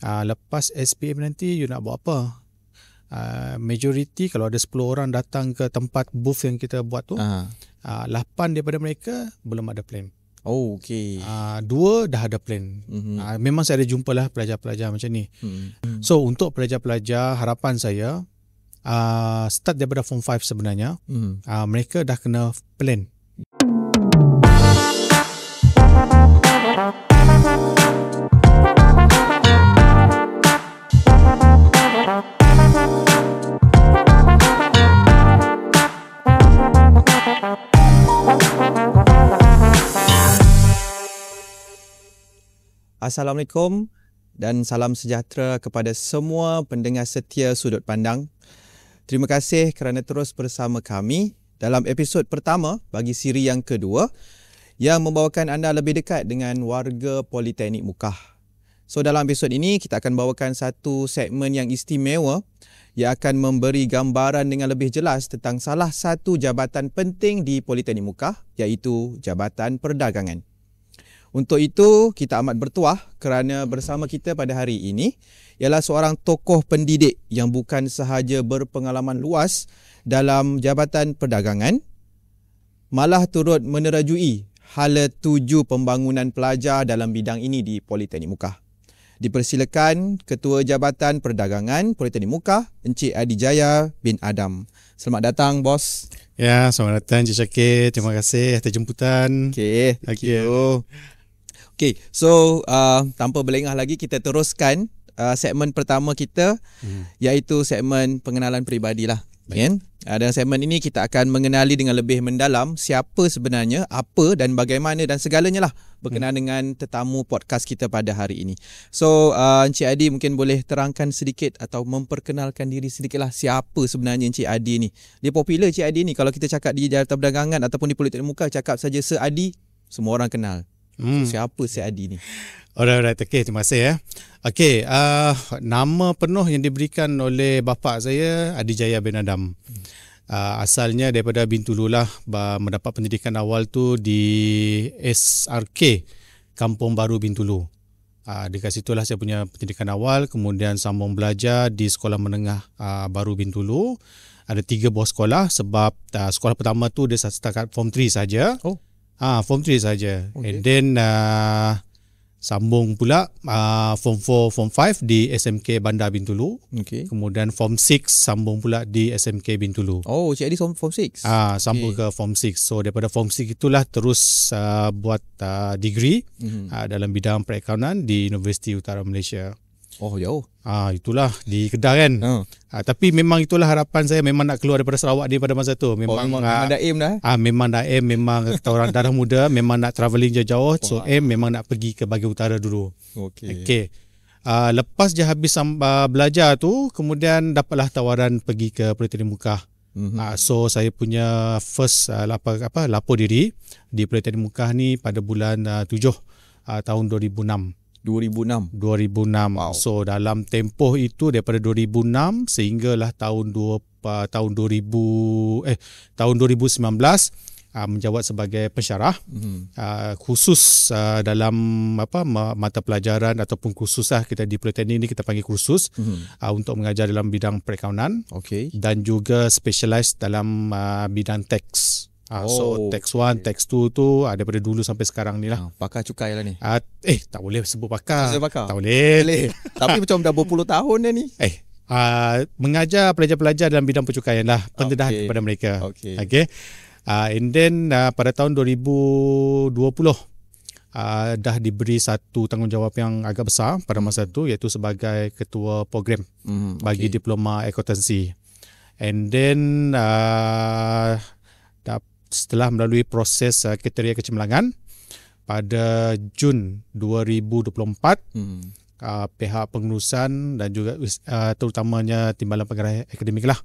Lepas SPM nanti you nak buat apa? Majority kalau ada 10 orang datang ke tempat booth yang kita buat tu, 8 daripada mereka belum ada plan. Oh, okay. 2 dah ada plan. Memang saya ada jumpa lah pelajar-pelajar macam ni. So untuk pelajar-pelajar, harapan saya start daripada form 5 sebenarnya, mereka dah kena plan. Assalamualaikum dan salam sejahtera kepada semua pendengar setia Sudut Pandang. Terima kasih kerana terus bersama kami dalam episod pertama bagi siri yang kedua yang membawakan anda lebih dekat dengan warga Politeknik Mukah. So dalam episod ini kita akan bawakan satu segmen yang istimewa yang akan memberi gambaran dengan lebih jelas tentang salah satu jabatan penting di Politeknik Mukah, iaitu Jabatan Perdagangan. Untuk itu, kita amat bertuah kerana bersama kita pada hari ini ialah seorang tokoh pendidik yang bukan sahaja berpengalaman luas dalam Jabatan Perdagangan, malah turut menerajui hala tuju pembangunan pelajar dalam bidang ini di Politeknik Mukah. Dipersilakan Ketua Jabatan Perdagangan Politeknik Mukah, Encik Adi Jaya bin Adam. Selamat datang, bos. Ya, selamat datang Encik Syakir. Terima kasih atas jemputan. Thank you. Okay, so tanpa berlengah lagi, kita teruskan segmen pertama kita, iaitu segmen pengenalan peribadi lah. Kan? Dalam segmen ini kita akan mengenali dengan lebih mendalam siapa sebenarnya, apa dan bagaimana dan segalanya lah berkenaan dengan tetamu podcast kita pada hari ini. So Encik Adi mungkin boleh terangkan sedikit atau memperkenalkan diri sedikit lah, siapa sebenarnya Encik Adi ni. Dia popular Encik Adi ni, kalau kita cakap di Jabatan Perdagangan ataupun di Politeknik Mukah, cakap saja Sir Adi, semua orang kenal. Siapa Sir Adi ni? Alright, okay, terima kasih ya. Okay, nama penuh yang diberikan oleh bapa saya Adi Jaya bin Adam. Asalnya daripada Bintulu lah, mendapat pendidikan awal tu di SRK Kampung Baru Bintulu. Dekat situlah saya punya pendidikan awal, kemudian sambung belajar di Sekolah Menengah Baru Bintulu. Ada 3 buah sekolah sebab sekolah pertama tu dia setakat form 3 saja. Form 3 saja. Okay. And then sambung pula form 4, form 5 di SMK Bandar Bintulu. Okay. Kemudian form 6 sambung pula di SMK Bintulu. Oh, Cik Adi form 6. Sambung ke form 6. So daripada form 6 itulah terus buat degree dalam bidang perakaunan di Universiti Utara Malaysia. Oh, jauh. Itulah di Kedah kan. Tapi memang itulah harapan saya, memang nak keluar daripada Sarawak ni pada masa tu. Memang dah aim dah. Memang dah aim, memang kata orang darah muda, memang nak travelling jauh-jauh. So aim memang nak pergi ke bahagian utara dulu. Okay. Lepas je habis belajar tu, kemudian dapatlah tawaran pergi ke Politeknik Mukah. So saya punya first lapor diri di Politeknik Mukah ni pada bulan 7 tahun 2006. 2006. Wow. So dalam tempoh itu daripada 2006 sehinggalah tahun 2019 menjawat sebagai pensyarah khusus dalam mata pelajaran ataupun kursuslah kita di Politeknik ni kita panggil kursus untuk mengajar dalam bidang perakaunan, dan juga specialize dalam bidang teks. So tax 1, tax 2 tu daripada dulu sampai sekarang ni lah. Pakar cukai lah ni. Tak boleh sebut pakar. Tak boleh. Tapi macam dah berpuluh tahun dah ni. Mengajar pelajar-pelajar dalam bidang percukaian lah. Pendedah kepada mereka. Okay. And then pada tahun 2020 dah diberi satu tanggungjawab yang agak besar pada masa tu, iaitu sebagai ketua program bagi diploma akuntansi. And then setelah melalui proses kriteria kecemerlangan pada Jun 2024, pihak pengurusan dan juga terutamanya Timbalan Pengarah Akademik lah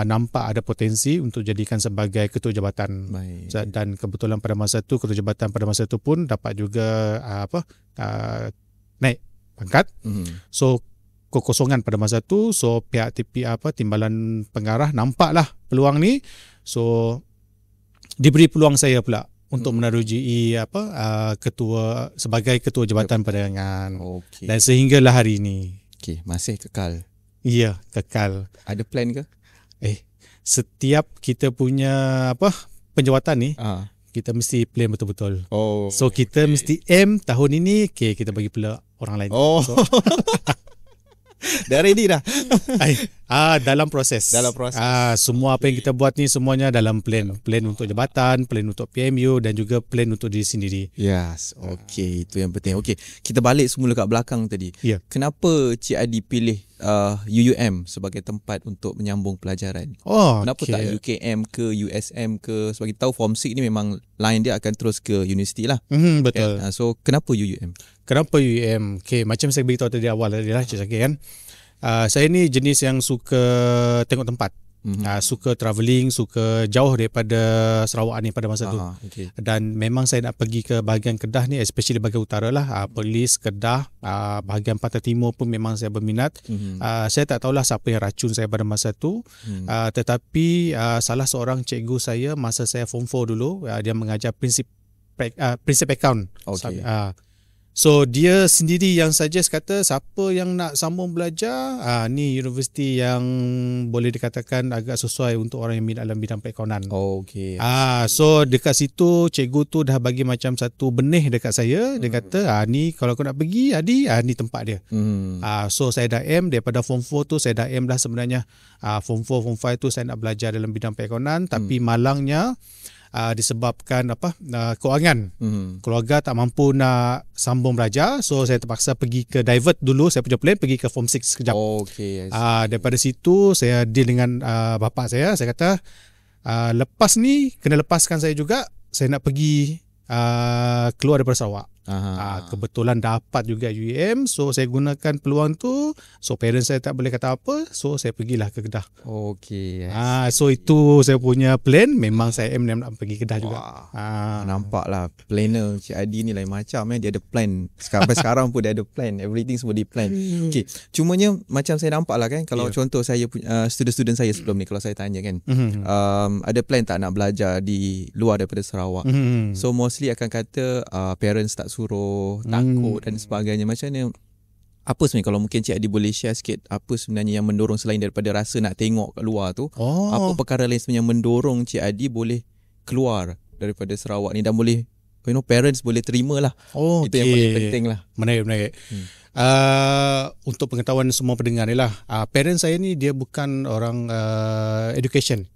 nampak ada potensi untuk jadikan sebagai ketua jabatan. Dan kebetulan pada masa tu ketua jabatan pada masa tu pun dapat juga naik pangkat. So kekosongan pada masa tu, so pihak Timbalan Pengarah nampaklah peluang ni. So diberi peluang saya pula untuk menerujui ketua sebagai ketua Jabatan Perdagangan. Okey. Dan sehinggalah hari ini. Okey, masih kekal. Ya, kekal. Ada plan ke? Setiap kita punya penjawatan ni, kita mesti plan betul-betul. So kita mesti aim tahun ini, kita bagi pula orang lain. So, dah ready dah. Dalam proses. Semua apa yang kita buat ni semuanya dalam plan. Plan untuk jabatan, plan untuk PMU dan juga plan untuk diri sendiri. Yes. Okey, itu yang penting. Okey, kita balik semula kat belakang tadi. Ya. Kenapa Cik Adi pilih UUM sebagai tempat untuk menyambung pelajaran? Kenapa tak UKM ke USM ke? Sebab kita tahu Form 6 ni memang line dia akan terus ke universiti lah. Betul. So kenapa UUM? Kenapa UUM? Macam saya beritahu tadi awal tadi lah, Cik Syakir kan. Saya ni jenis yang suka tengok tempat. Suka travelling, suka jauh daripada Sarawak ni pada masa tu. Dan memang saya nak pergi ke bahagian Kedah ni, especially bahagian utara lah, Perlis, Kedah, bahagian Pantai Timur pun memang saya berminat. Saya tak tahulah siapa yang racun saya pada masa tu. Tetapi salah seorang cikgu saya masa saya Form 4 dulu, dia mengajar prinsip account. So dia sendiri yang suggest, kata siapa yang nak sambung belajar, ni universiti yang boleh dikatakan agak sesuai untuk orang yang minat dalam bidang perakaunan. So dekat situ cikgu tu dah bagi macam satu benih dekat saya. Dia kata ni kalau kau nak pergi Adi, ni tempat dia. So saya dah aim daripada Form 4 tu, saya dah aim dah sebenarnya. Form 4, Form 5 tu saya nak belajar dalam bidang perakaunan, tapi malangnya disebabkan kewangan. Keluarga tak mampu nak sambung belajar, so saya terpaksa pergi ke divert dulu. Saya punya plan pergi ke Form 6 sekejap. Daripada situ saya deal dengan bapa saya. Saya kata lepas ni kena lepaskan saya juga. Saya nak pergi keluar daripada Sarawak. Kebetulan dapat juga UUM, so saya gunakan peluang tu. So parents saya tak boleh kata apa, so saya pergilah ke Kedah. So itu saya punya plan. Memang saya aim nak pergi Kedah juga. Nampaklah planner Cik Adi ni lain macam. Dia ada plan. Sampai sekarang pun dia ada plan. Everything semua di plan. Cumanya macam saya nampak lah kan, kalau contoh saya student-student saya sebelum ni, kalau saya tanya kan, ada plan tak nak belajar di luar daripada Sarawak. So mostly akan kata parents tak suruh, takut dan sebagainya. Macam ni, apa sebenarnya kalau mungkin Cik Adi boleh share sikit, apa sebenarnya yang mendorong selain daripada rasa nak tengok kat luar tu, apa perkara lain sebenarnya yang mendorong Cik Adi boleh keluar daripada Sarawak ni dan boleh, parents boleh terima lah. Itu yang paling penting lah. Menarik. Untuk pengetahuan semua pendengar ni lah, parents saya ni dia bukan orang education.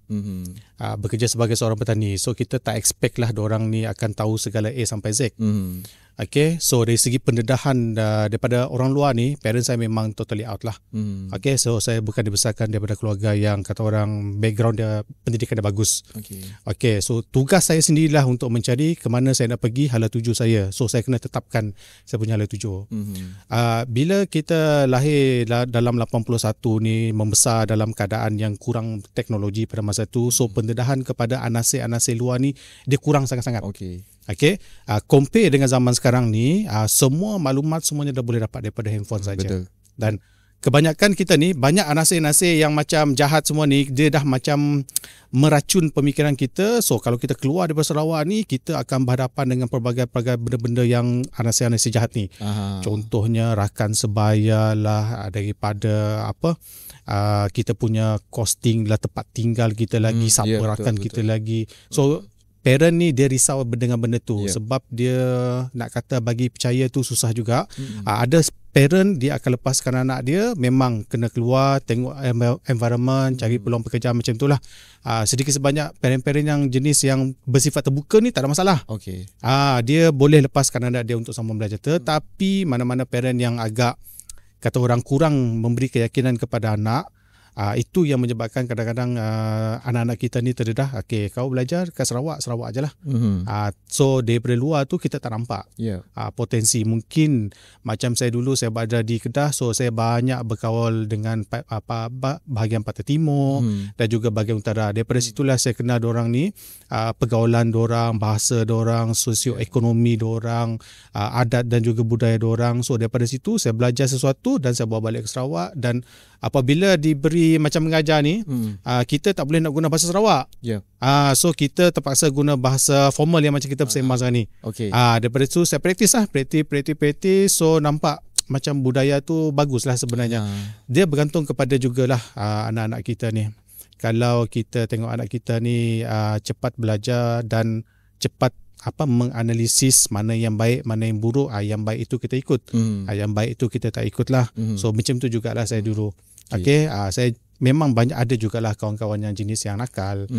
Bekerja sebagai seorang petani. So kita tak expect lah diorang ni akan tahu segala A sampai Z. So dari segi pendedahan daripada orang luar ni, parents saya memang totally out lah. So saya bukan dibesarkan daripada keluarga yang kata orang background dia, pendidikan dia bagus. So tugas saya sendirilah untuk mencari ke mana saya nak pergi, hala tuju saya. So saya kena tetapkan saya punya hala tuju. Bila kita lahir dalam 81 ni, membesar dalam keadaan yang kurang teknologi pada masa tu, so pendedahan kepada anasir-anasir luar ni dia kurang sangat-sangat. Compare dengan zaman sekarang ni, semua maklumat semuanya dah boleh dapat daripada handphone saja. Dan kebanyakan kita ni, banyak anasir-anasir yang macam jahat semua ni, dia dah macam meracun pemikiran kita. So kalau kita keluar daripada Sarawak ni, kita akan berhadapan dengan pelbagai benda-benda yang anasir-anasir jahat ni. Contohnya rakan sebaya lah, daripada kita punya costing lah, tempat tinggal kita lagi, siapa rakan kita lagi. So parent ni dia risau dengan benda tu, sebab dia nak kata bagi percaya tu susah juga. Ada parent dia akan lepaskan anak dia, memang kena keluar tengok environment, cari peluang pekerjaan macam tu lah. Sedikit sebanyak parent-parent yang jenis yang bersifat terbuka ni tak ada masalah. Dia boleh lepaskan anak dia untuk sambung belajar. Tetapi mana-mana parent yang agak kata orang kurang memberi keyakinan kepada anak, itu yang menyebabkan kadang-kadang anak-anak kita ni terdedah, kau belajar kat Sarawak je lah. So daripada luar tu kita tak nampak potensi. Mungkin macam saya dulu, saya berada di Kedah, so saya banyak berkawal dengan bahagian Pantai Timur dan juga bahagian utara. Daripada situlah saya kenal dorang ni, pergaulan dorang, bahasa dorang, sosioekonomi dorang, adat dan juga budaya dorang. So daripada situ saya belajar sesuatu dan saya bawa balik ke Sarawak. Dan apabila diberi seperti macam mengajar ni, kita tak boleh nak guna bahasa Sarawak. So kita terpaksa guna bahasa formal yang macam kita bersembang sekarang ni. Daripada tu saya praktis. So nampak macam budaya tu baguslah sebenarnya. Dia bergantung kepada jugalah anak-anak kita ni. Kalau kita tengok anak kita ni cepat belajar dan cepat menganalisis mana yang baik, mana yang buruk, yang baik itu kita ikut, yang baik itu kita tak ikutlah. So macam tu jugalah saya dulu. Saya memang banyak ada jugalah kawan-kawan yang jenis yang nakal.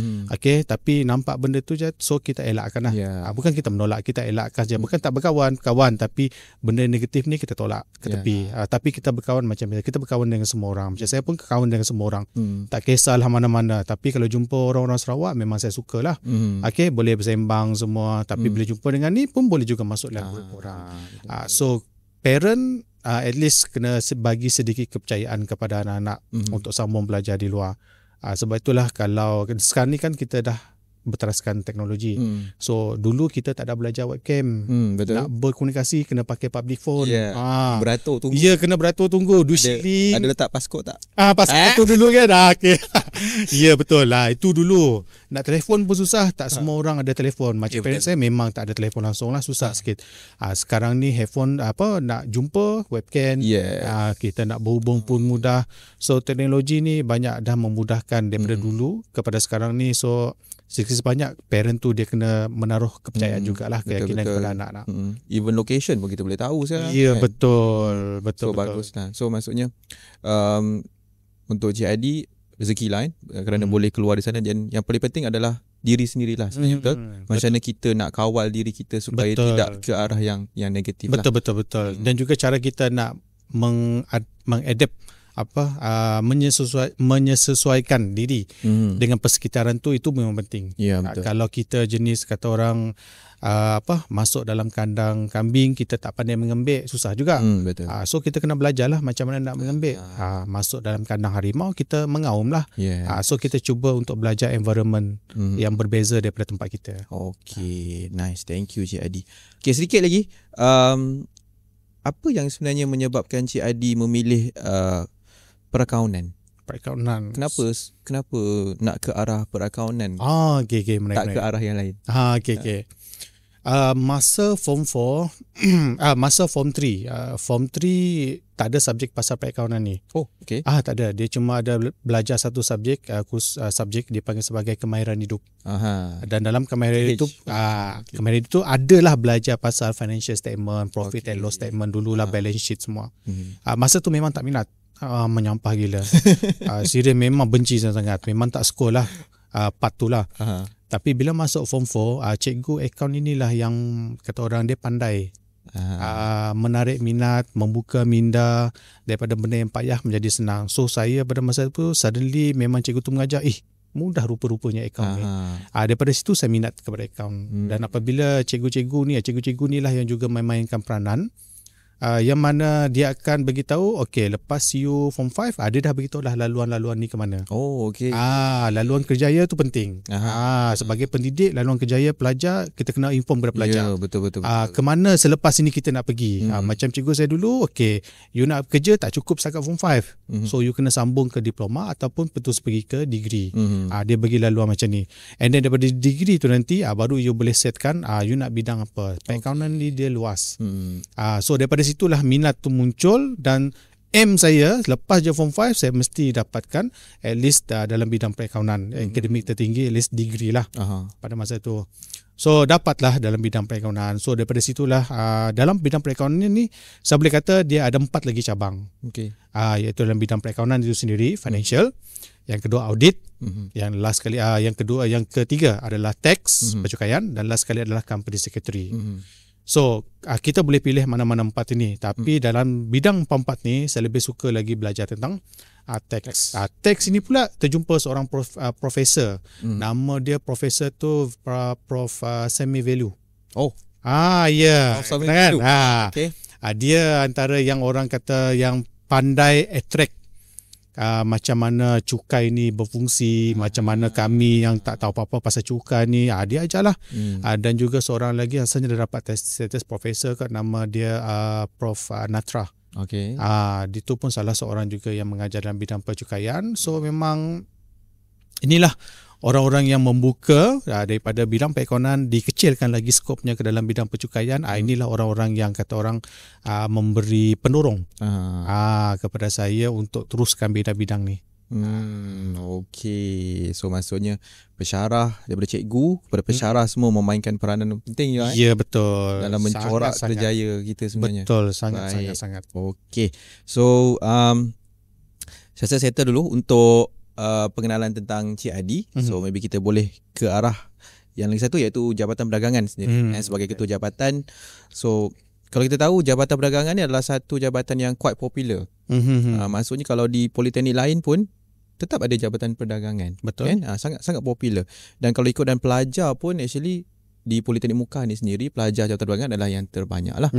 Tapi nampak benda tu je, so kita elakkan lah. Bukan kita menolak, kita elakkan je. Bukan tak berkawan, kawan, tapi benda negatif ni kita tolak ke tepi. Tapi kita berkawan macam biasa. Kita berkawan dengan semua orang. Macam saya pun kawan dengan semua orang. Tak kisahlah mana-mana. Tapi kalau jumpa orang-orang Sarawak, memang saya sukalah. Boleh bersembang semua. Tapi bila jumpa dengan ni pun boleh juga masuk dalam grup orang. So parent at least kena bagi sedikit kepercayaan kepada anak-anak untuk sambung belajar di luar. Sebab itulah kalau sekarang ni kan kita dah berteraskan teknologi. So dulu kita tak ada belajar webcam. Betul. Nak berkomunikasi kena pakai public phone. Beratur tunggu. Ya, kena beratur tunggu. Ada letak paskod tak? Paskod tu dulu kan. Ya, betul lah. Itu dulu. Nak telefon pun susah. Tak semua orang ada telefon. Macam parents saya memang tak ada telefon langsung lah. Susah sikit. Sekarang ni handphone nak jumpa webcam. Kita nak berhubung pun mudah. So teknologi ni banyak dah memudahkan daripada dulu kepada sekarang ni. So sedikit sebanyak parent tu dia kena menaruh kepercayaan jugalah, keyakinan kepada anak-anak. Even location pun kita boleh tahu sekarang. Ya, kan? Betul. Bagus lah. So maksudnya untuk Cik Adi rezeki lain kerana boleh keluar di sana, dan yang paling penting adalah diri sendirilah sebenarnya. Betul. Macam mana kita nak kawal diri kita supaya tidak ke arah yang negatif. Betul. Dan juga cara kita nak mengadapt menyesuaikan diri dengan persekitaran tu, itu memang penting. Kalau kita jenis kata orang masuk dalam kandang kambing, kita tak pandai mengembik, susah juga. So kita kena belajarlah macam mana nak mengembik. Masuk dalam kandang harimau, kita mengaum lah. So kita cuba untuk belajar environment yang berbeza daripada tempat kita. Nice, thank you Cik Adi. Sedikit lagi, apa yang sebenarnya menyebabkan Cik Adi memilih perakaunan? Kenapa nak ke arah perakaunan? Menarik. Tak ke arah yang lain. Masa form 4, masa form 3, form 3 tak ada subjek pasal perakaunan ni. Tak ada. Dia cuma ada belajar satu subjek, subjek dia panggil sebagai kemahiran hidup. Dan dalam kemahiran itu adalah belajar pasal financial statement, profit and loss statement dululah, balance sheet semua. Masa tu memang tak minat. Menyampah gila. Serius memang benci sangat. Memang tak sekolah part tu lah. Tapi bila masuk form 4, cikgu akaun inilah yang kata orang dia pandai menarik minat, membuka minda daripada benda yang payah menjadi senang. So saya pada masa tu suddenly memang cikgu tu mengajar, mudah rupa-rupanya akaun ni. Daripada situ saya minat kepada akaun. Dan apabila cikgu-cikgu ni lah yang juga memainkan peranan, yang mana dia akan beritahu, lepas you form 5, dia dah beritahu dah laluan-laluan ni ke mana. Laluan kerjaya tu penting. Sebagai pendidik, laluan kerjaya pelajar, kita kena inform kepada pelajar. Betul. Ke mana selepas ini kita nak pergi. Macam cikgu saya dulu, you nak kerja tak cukup setakat form 5. So you kena sambung ke diploma ataupun terus pergi ke degree. Dia bagi laluan macam ni. And then daripada degree tu nanti, baru you boleh setkan you nak bidang apa. Perakaunan ni dia luas. So daripada situlah minat tu muncul, dan aim saya lepas je form 5 saya mesti dapatkan at least dalam bidang perakaunan, akademik tertinggi, at least degree lah pada masa tu. So dapatlah dalam bidang perakaunan. So daripada situlah dalam bidang perakaunan ni saya boleh kata dia ada 4 lagi cabang. Iaitu dalam bidang perakaunan itu sendiri, financial, yang kedua audit, yang last kali yang ketiga adalah tax, pencukaian, dan last kali adalah company secretary. So kita boleh pilih mana-mana 4 ini. Tapi dalam bidang 4 ni saya lebih suka lagi belajar tentang tax. Tax ini pula terjumpa seorang profesor. Nama dia profesor tu Prof Semi Value. Kan? Dia antara yang orang kata yang pandai attract macam mana cukai ni berfungsi, macam mana kami yang tak tahu apa-apa pasal cukai ni, dia ajarlah. Dan juga seorang lagi asalnya dia dapat status profesor kat, nama dia Prof Natra. Okey. Itu pun salah seorang juga yang mengajar dalam bidang percukaian. So memang inilah orang-orang yang membuka daripada bidang perekonomian, dikecilkan lagi skopnya ke dalam bidang percukaian. Inilah orang-orang yang kata orang memberi pendorong kepada saya untuk teruskan bidang-bidang ni. Okey. So maksudnya pensyarah daripada cikgu kepada pensyarah semua memainkan peranan penting ya. Ya, betul. Dalam mencorak kerjaya kita sebenarnya. Betul, sangat. Okey. So saya rasa settle dulu untuk pengenalan tentang Cik Adi. So maybe kita boleh ke arah yang lagi satu, iaitu Jabatan Perdagangan sendiri sebagai ketua jabatan. So kalau kita tahu Jabatan Perdagangan ni adalah satu jabatan yang quite popular. Maksudnya kalau di politeknik lain pun tetap ada Jabatan Perdagangan. Betul. Kan? Sangat popular. Dan kalau ikut dan pelajar pun actually di Politeknik Muka ni sendiri pelajar Jabatan Perdagangan adalah yang terbanyak lah.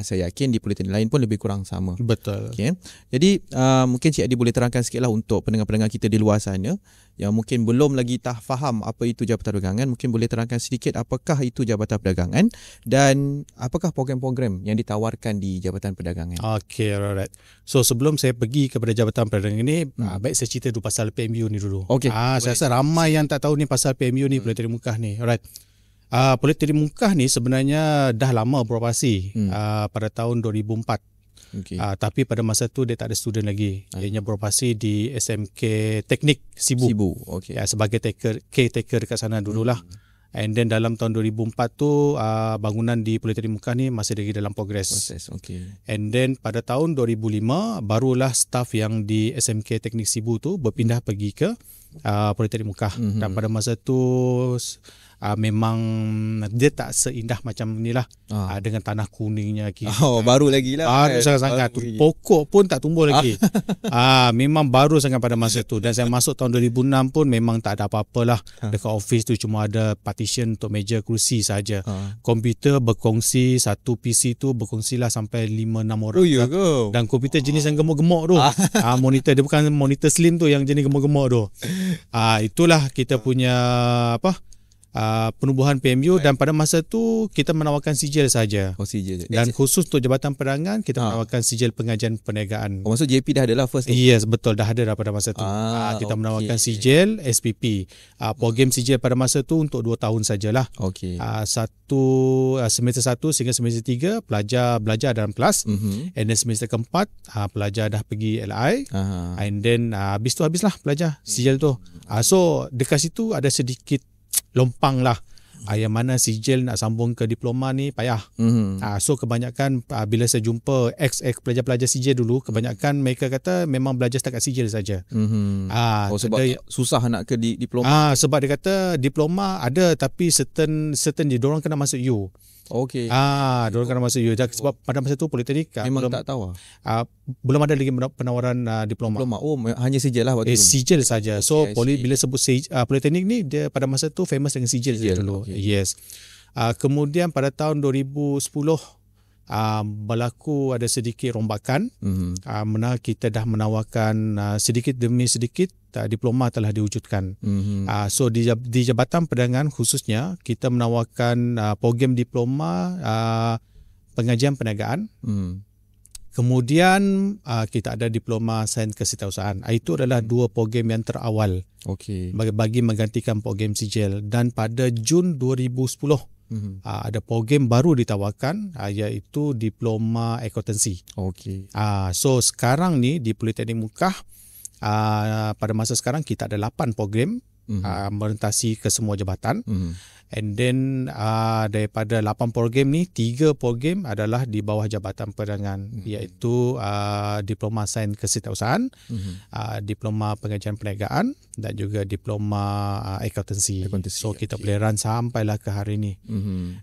Saya yakin di politeknik lain pun lebih kurang sama. Betul. Okay. Jadi mungkin Cik Adi boleh terangkan sikit lah untuk pendengar-pendengar kita di luar sana yang mungkin belum lagi faham apa itu Jabatan Perdagangan. Mungkin boleh terangkan sedikit apakah itu Jabatan Perdagangan dan apakah program-program yang ditawarkan di Jabatan Perdagangan. Okay, alright. So sebelum saya pergi kepada Jabatan Perdagangan ni, baik saya cerita dulu pasal PMU ni dulu. Okay. Saya rasa ramai yang tak tahu ni pasal PMU ni, Politeknik Muka ni. Alright. Politeknik Muka ni sebenarnya dah lama beroperasi pada tahun 2004. Okay. Tapi pada masa tu dia tak ada student lagi. Ianya beroperasi di SMK Teknik Sibu. Okay. Sebagai caretaker dekat sana dululah. And then dalam tahun 2004 tu bangunan di Politeknik Muka ni masih lagi dalam progress. Okay. And then pada tahun 2005 barulah staff yang di SMK Teknik Sibu tu berpindah pergi ke Politeknik Muka. Dan pada masa tu memang dia tak seindah macam inilah dengan tanah kuningnya baru lagi lah. Sangat-sangat. Pokok pun tak tumbuh lagi. Memang baru sangat pada masa tu. Dan saya masuk tahun 2006 pun memang tak ada apa-apalah. Dekat office tu cuma ada partition untuk meja kerusi saja. Komputer berkongsi, satu PC tu berkongsilah sampai 5-6 orang. Dan komputer jenis yang gemuk-gemuk tu. Monitor dia bukan monitor slim tu, yang jenis gemuk-gemuk tu. Itulah kita punya penubuhan PMU. Dan pada masa tu kita menawarkan sijil saja. Sijil. Dan khusus untuk Jabatan Perdagangan kita menawarkan sijil pengajian perniagaan. Maksud JP dah ada lah first tu? Yes, betul, dah ada dah pada masa tu. Kita menawarkan sijil SPP. Program sijil pada masa tu untuk 2 tahun sajalah. Semester 1 sehingga semester 3 pelajar belajar dalam kelas. And then semester keempat pelajar dah pergi LI. And then habislah pelajar sijil tu. So dekat situ ada sedikit lompang lah. Yang mana sijil nak sambung ke diploma ni payah. So kebanyakan bila saya jumpa ex pelajar-pelajar sijil dulu, kebanyakan mereka kata memang belajar setakat sijil saja. Sebab susah nak ke diploma. Sebab dia kata diploma ada tapi certain diorang kena masuk U. Diorang kena masuk U. Sebab pada masa tu politeknik memang tak tahu. Belum ada lagi penawaran diploma. Hanya sijil lah waktu tu. Sijil saja. So bila sebut politeknik ni, dia pada masa tu famous dengan sijil dulu. Yes. Kemudian pada tahun 2010 berlaku ada sedikit rombakan. Mana kita dah menawarkan sedikit demi sedikit diploma telah diwujudkan. So di Jabatan Perdagangan khususnya kita menawarkan program diploma pengajian perniagaan. Kemudian kita ada diploma sains kesetiausahaan. Itu adalah 2 program yang terawal bagi menggantikan program sijil. Dan pada Jun 2010 ada program baru ditawarkan, iaitu diploma akuntansi. So sekarang ni di Politeknik Muka pada masa sekarang kita ada 8 program merentasi ke semua jabatan. And then daripada 8 program ni, 3 program adalah di bawah Jabatan Perdagangan, iaitu diploma sains kesetiausahaan, diploma pengajian perniagaan dan juga diploma akuntansi. So kita boleh run sampailah ke hari ni.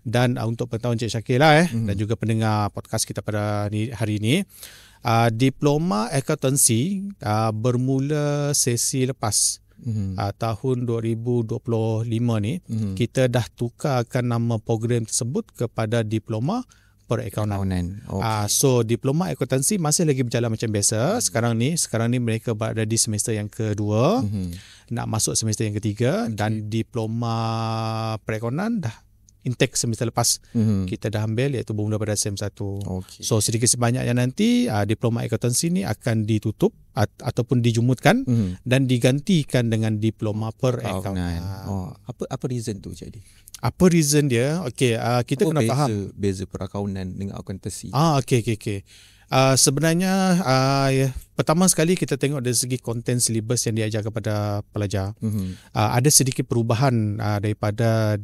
Dan untuk pengetahuan Cik Syakir lah dan juga pendengar podcast kita pada hari ini, diploma akuntansi bermula sesi lepas. Tahun 2025 ni kita dah tukarkan nama program tersebut kepada diploma perakaunan. So diploma akuntansi masih lagi berjalan macam biasa. Sekarang ni mereka berada di semester yang kedua, nak masuk semester yang ketiga. Dan diploma perakaunan dah intake semester lepas kita dah ambil, iaitu bermula pada SEM1. Okey. So sedikit sebanyaknya nanti diploma accountancy ni akan ditutup ataupun dijumutkan dan digantikan dengan diploma perakaunan. Apa reason tu jadi? Apa reason dia? Okey, kita kena faham beza perakaunan dengan akuntansi. Okey. Sebenarnya pertama sekali kita tengok dari segi konten silibus yang diajar kepada pelajar. Ada sedikit perubahan daripada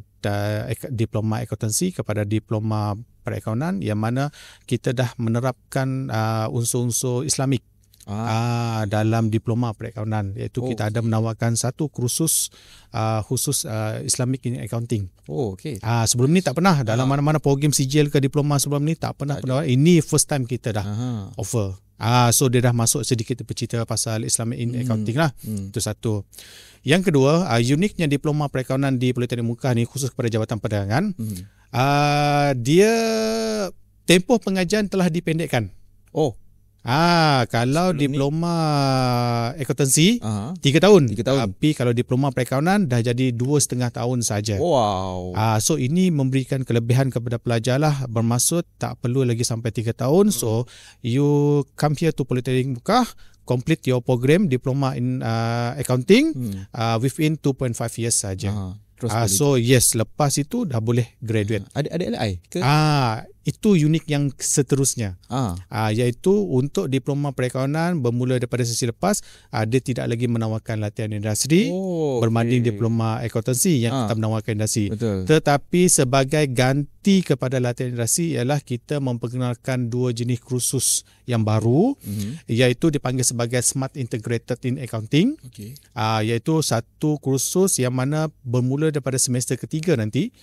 diploma accountancy kepada diploma perakaunan, yang mana kita dah menerapkan unsur-unsur Islamik dalam diploma perakaunan, iaitu kita ada menawarkan satu kursus khusus Islamic in Accounting. Sebelum ni tak pernah dalam mana-mana program sijil ke diploma sebelum ni tak pernah. Ini first time kita dah offer. So dia dah masuk sedikit bercerita pasal Islamic in Accounting lah. Itu satu. Yang kedua, uniknya diploma perakaunan di Politeknik Muka ni khusus kepada Jabatan Perdagangan, dia tempoh pengajian telah dipendekkan. Kalau sebelum diploma accountancy 3 tahun. Tapi kalau diploma perakaunan dah jadi 2,5 tahun saja. So ini memberikan kelebihan kepada pelajar lah, bermaksud tak perlu lagi sampai 3 tahun. So you come here to Politeknik Muka, complete your program diploma in accounting within 2.5 years saja. So yes, lepas itu dah boleh graduate. Ada LI ke? Itu unik yang seterusnya. Iaitu untuk diploma perakaunan bermula daripada sesi lepas, dia tidak lagi menawarkan latihan industri berbanding diploma accountancy yang tetap menawarkan industri. Tetapi sebagai ganti kepada latihan industri ialah kita memperkenalkan 2 jenis kursus yang baru, iaitu dipanggil sebagai Smart Integrated in Accounting. Iaitu satu kursus yang mana bermula daripada semester ketiga nanti,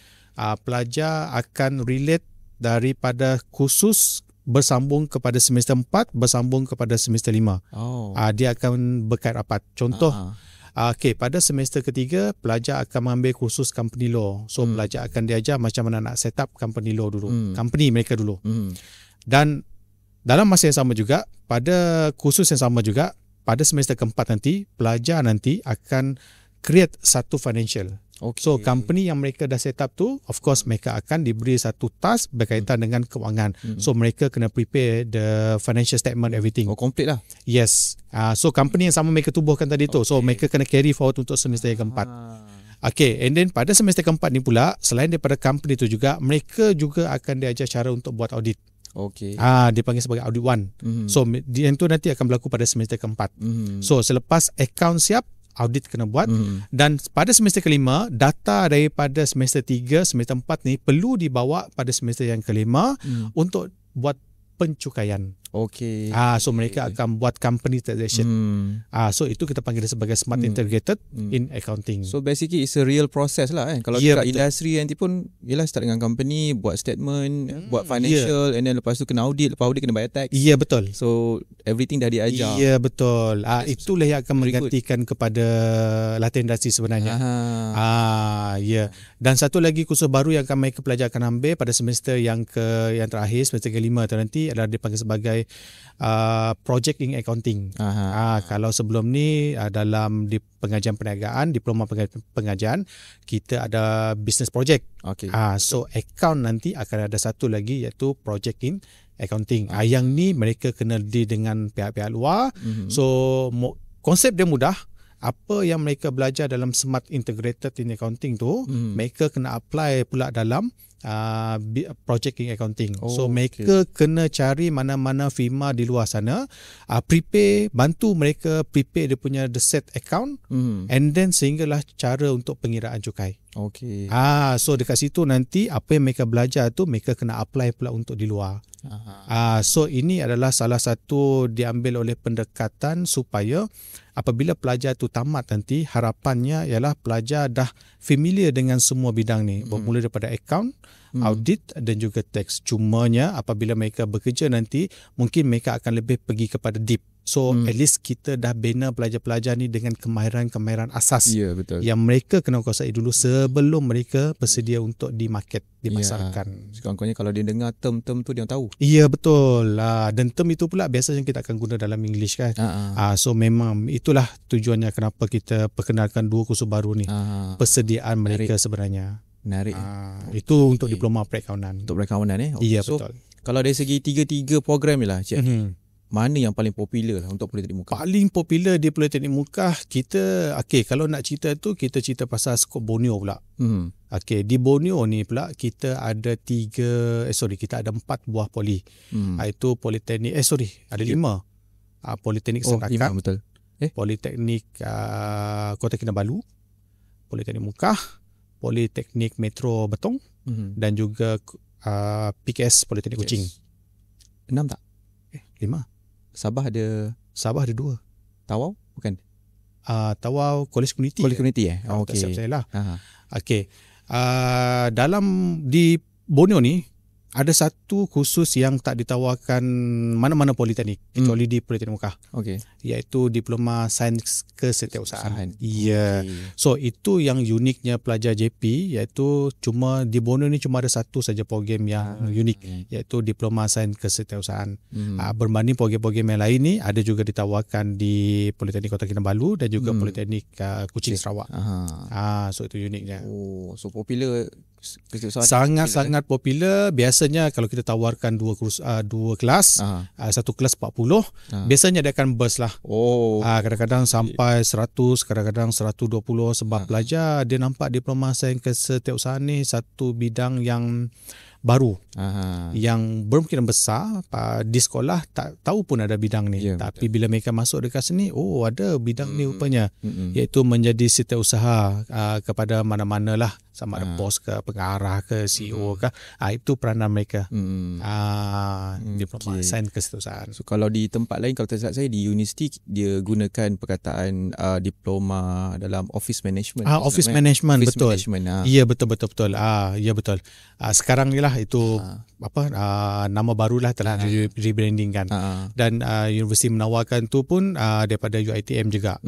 pelajar akan relate daripada kursus bersambung kepada semester 4 bersambung kepada semester 5. Dia akan berkait rapat. Contoh, pada semester ketiga pelajar akan mengambil kursus company law. So pelajar akan diajar macam mana nak set up company law dulu, company mereka dulu. Dan dalam masa yang sama juga, pada kursus yang sama juga, pada semester keempat nanti pelajar nanti akan create satu financial. So company yang mereka dah set up tu, of course mereka akan diberi satu task berkaitan dengan kewangan. So mereka kena prepare the financial statement, everything. Complete lah. Yes. So company yang sama mereka tubuhkan tadi tu. So mereka kena carry forward untuk semester yang keempat. And then pada semester keempat ni pula, selain daripada company tu juga, mereka juga akan diajar cara untuk buat audit. Dipanggil sebagai audit 1. So yang tu nanti akan berlaku pada semester keempat. So selepas account siap, audit kena buat. Dan pada semester kelima, data daripada semester 3, semester 4 ni perlu dibawa pada semester yang kelima untuk buat pencukaian. So mereka akan buat company transaction. So itu kita panggil sebagai Smart Integrated in Accounting. So basically it's a real process lah. Kalau kat industri nanti pun start dengan company, buat statement, buat financial, and then lepas tu kena audit, lepas audit kena bayar tax. Betul. So everything dah diajar. Betul. Itulah yang akan menggantikan kepada latihan industri sebenarnya. Dan satu lagi kursus baru yang akan mereka pelajar akan ambil pada semester yang terakhir, semester kelima tu nanti adalah dipanggil sebagai project in accounting. Kalau sebelum ni dalam di pengajian perniagaan, diploma pengajian, kita ada business project. So account nanti akan ada satu lagi, iaitu project in accounting. Yang ni mereka kena deal dengan pihak-pihak luar. So konsep dia mudah. Apa yang mereka belajar dalam Smart Integrated in Accounting tu, mereka kena apply pula dalam project in accounting. So mereka kena cari mana-mana firma di luar sana, bantu mereka prepare dia punya the set account, and then sehinggalah cara untuk pengiraan cukai. So dekat situ nanti apa yang mereka belajar tu mereka kena apply pula untuk di luar. So ini adalah salah satu diambil oleh pendekatan supaya apabila pelajar tu tamat nanti, harapannya ialah pelajar dah familiar dengan semua bidang ni, bermula daripada account, audit dan juga tax. Cumanya apabila mereka bekerja nanti, mungkin mereka akan lebih pergi kepada deep. So at least kita dah bina pelajar-pelajar ni dengan kemahiran-kemahiran asas yang mereka kena kuasai dulu sebelum mereka bersedia untuk di market, dimasarkan. Sekurang-kurangnya kalau dia dengar term-term tu dia tahu. Betul. Dan term itu pula biasanya kita akan guna dalam English kan. So memang itulah tujuannya kenapa kita perkenalkan 2 kursus baru ni. Persediaan mereka sebenarnya. Menarik. Itu untuk diploma perakaunan. Untuk perakaunan Iya, So, betul. kalau dari segi tiga program ni lah, Cik, mana yang paling popular lah untuk Politeknik Muka? Paling popular di Politeknik Muka kita, kalau nak cerita tu kita cerita pasal skop Borneo pula. Di Borneo ni pula kita ada kita ada 4 buah poli. Iaitu Politeknik ada 5. Politeknik Sandakan, betul. Politeknik Kota Kinabalu, Politeknik Muka, Politeknik Metro Betong, dan juga PKS Politeknik Kuching. 6 tak? 5. Sabah ada 2. Tawau? Bukan. Tawau College Community. College Community Tak siap saya lah. Aha. Dalam di Borneo ni ada satu khusus yang tak ditawarkan mana-mana politeknik kecuali di Politeknik Muka. Iaitu Diploma Sains Kesetiausahaan. Ya. So itu yang uniknya pelajar JP, iaitu cuma di Borneo ni cuma ada satu saja program yang unik, iaitu Diploma Sains Kesetiausahaan. Berbanding program-program yang lain ni ada juga ditawarkan di Politeknik Kota Kinabalu dan juga Politeknik Kuching Sarawak. So itu uniknya. So popular. Sangat-sangat popular. Biasanya kalau kita tawarkan dua kelas, satu kelas 40, biasanya dia akan burst lah. Kadang-kadang sampai 100, kadang-kadang 120 sebab pelajar dia nampak Diploma Sains Kesetiausahaan ni satu bidang yang baru, yang bermungkin besar di sekolah tak tahu pun ada bidang ni, tapi bila mereka masuk dekat sini, ada bidang ni rupanya, iaitu menjadi setiausaha kepada mana-mana lah, sama ada bos ke, pengarah ke, CEO ke, itu peranan mereka. Diploma Sains Kesetiausahaan. So kalau di tempat lain, kalau tak silap saya di universiti dia gunakan perkataan diploma dalam office management. Office management, office betul. Management, Ya, betul. Ya, betul. Sekarang ni lah itu nama barulah telah rebrandingkan. Dan universiti menawarkan tu pun daripada UiTM juga.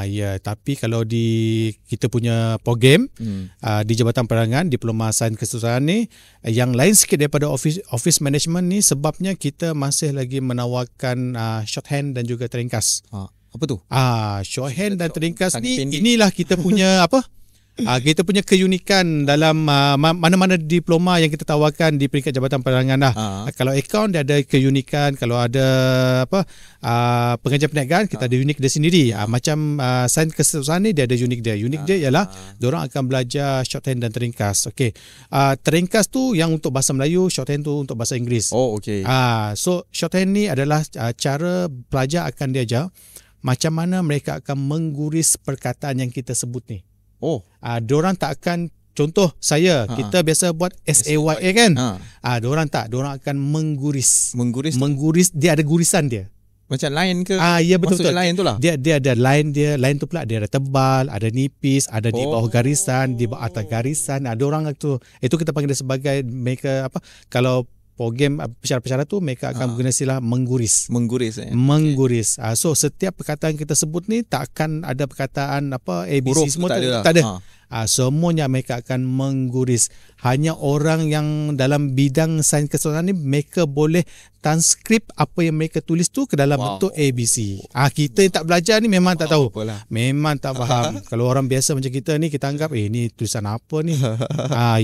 Ya, tapi kalau di kita punya program di Jabatan Penerangan Diploma Sains Kesetiausahaan ni yang lain sikit daripada office management ni, sebabnya kita masih lagi menawarkan shorthand dan juga teringkas. Apa tu? Shorthand dan teringkas ni inilah kita punya kita punya keunikan dalam mana-mana diploma yang kita tawarkan di peringkat Jabatan Penerangan lah. Kalau akaun dia ada keunikan, kalau ada pengajian perniagaan kita ada unik dia sendiri. Macam Sains Kesetiausahaan ni dia ada unik dia. Unik dia ialah diorang akan belajar shorthand dan teringkas. Teringkas tu yang untuk bahasa Melayu, shorthand tu untuk bahasa Inggeris. So shorthand ni adalah cara pelajar akan diajar macam mana mereka akan mengguris perkataan yang kita sebut ni. Diorang tak akan, contoh saya, kita biasa buat SAYA kan. Diorang tak, diorang akan mengguris. Mengguris, dia ada gurisan dia. Macam line ke? Ya, betul. Line tu lah. Dia ada line dia. Line tu pula dia ada tebal, ada nipis, ada di bawah garisan, di bawah atas garisan. Diorang itu kita panggil dia sebagai mereka kalau program pensyarah-pensyarah tu mereka akan guna istilah mengguris. Mengguris. So setiap perkataan kita sebut ni tak akan ada perkataan ABC huruf semua tak ada. Semuanya mereka akan mengguris. Hanya orang yang dalam bidang sains kesehatan ni mereka boleh transkrip apa yang mereka tulis tu ke dalam bentuk ABC. Kita yang tak belajar ni memang tak tahu. Memang tak faham. Kalau orang biasa macam kita ni, kita anggap ni tulisan apa ni.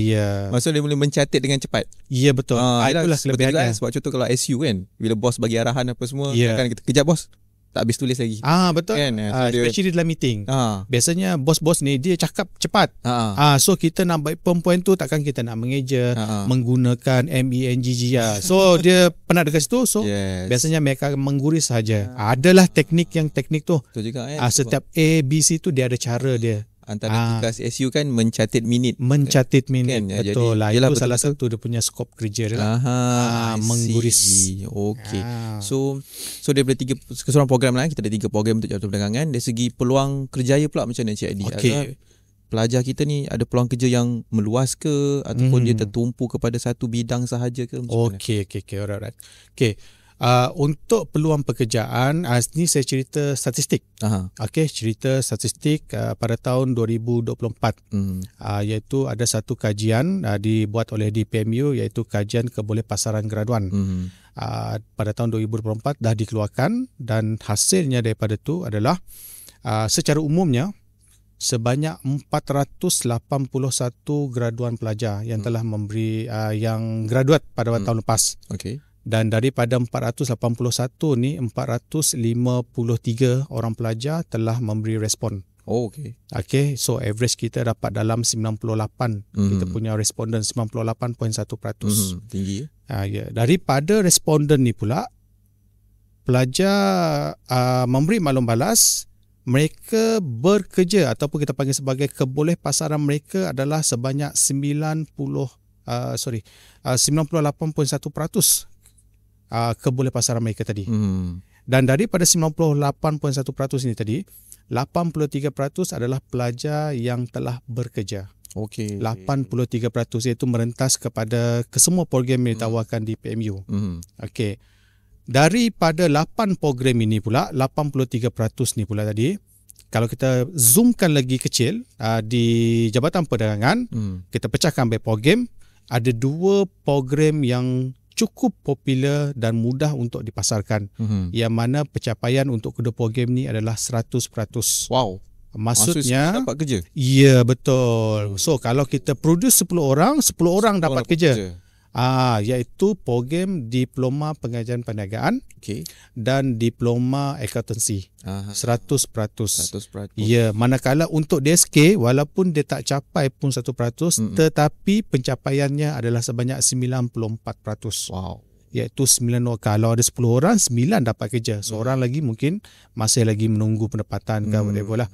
Ya. Maksudnya dia boleh mencatat dengan cepat. Ya, betul. Itulah kelebihannya. Sebab contoh kalau SU kan, bila bos bagi arahan apa semua, kan kita kejap bos, tak habis tulis lagi. Betul. Kan? Especially dalam meeting. Biasanya bos-bos ni dia cakap cepat. So kita nak baik poin tu, takkan kita nak mengeja menggunakan MENGG. So dia penat dekat situ. So biasanya mereka mengguris saja. Adalah teknik tu. Betul juga setiap A, B, C tu dia ada cara dia. Antara tugas SU kan mencatat minit. Kan? Betul lah. Itu betul, salah satu dia punya skop kerja dia lah. Mengguris. So daripada keseluruhan program lain, kita ada 3 program untuk Jabatan Perdagangan. Dari segi peluang kerjaya pula macam mana Cik Adi? Pelajar kita ni ada peluang kerja yang meluas ke, ataupun dia tertumpu kepada satu bidang sahaja ke? Okey. Alright. Untuk peluang pekerjaan, ni saya cerita statistik. Cerita statistik pada tahun 2024. Iaitu ada satu kajian dibuat oleh DPMU, iaitu kajian kebolehpasaran graduan. Pada tahun 2024 dah dikeluarkan, dan hasilnya daripada tu adalah secara umumnya sebanyak 481 graduan pelajar yang telah memberi yang graduate pada tahun lepas. Okey. Dan daripada 481 ni 453 orang pelajar telah memberi respon. Oh, okey. Okey, so average kita dapat dalam 98. Kita punya responden 98.1%. Tinggi ya. Ya. Daripada responden ni pula, pelajar memberi maklum balas, mereka bekerja ataupun kita panggil sebagai kebolehpasaran mereka adalah sebanyak 98.1% kebolehpasaran mereka tadi. Dan daripada 98.1% ini tadi, 83% adalah pelajar yang telah bekerja. Okey. 83% iaitu merentas kepada kesemua program yang ditawarkan di PMU. Okey. Daripada 8 program ini pula, 83% ni pula tadi, kalau kita zoomkan lagi kecil di Jabatan Perdagangan, kita pecahkan by program, ada 2 program yang cukup popular dan mudah untuk dipasarkan. Yang mana pencapaian untuk kedua program ni adalah 100%. Wow. Maksudnya dapat kerja. Ya, betul. So kalau kita produce 10 orang, 10 orang dapat kerja. Iaitu program Diploma Pengajian Perniagaan dan Diploma Accountancy. 100%. Ya, manakala untuk DSK walaupun dia tak capai pun 1%, tetapi pencapaiannya adalah sebanyak 94%. Wow. Iaitu 9 orang. Kalau ada 10 orang, 9 dapat kerja. Seorang lagi mungkin masih lagi menunggu pendapatan ke whatever lah.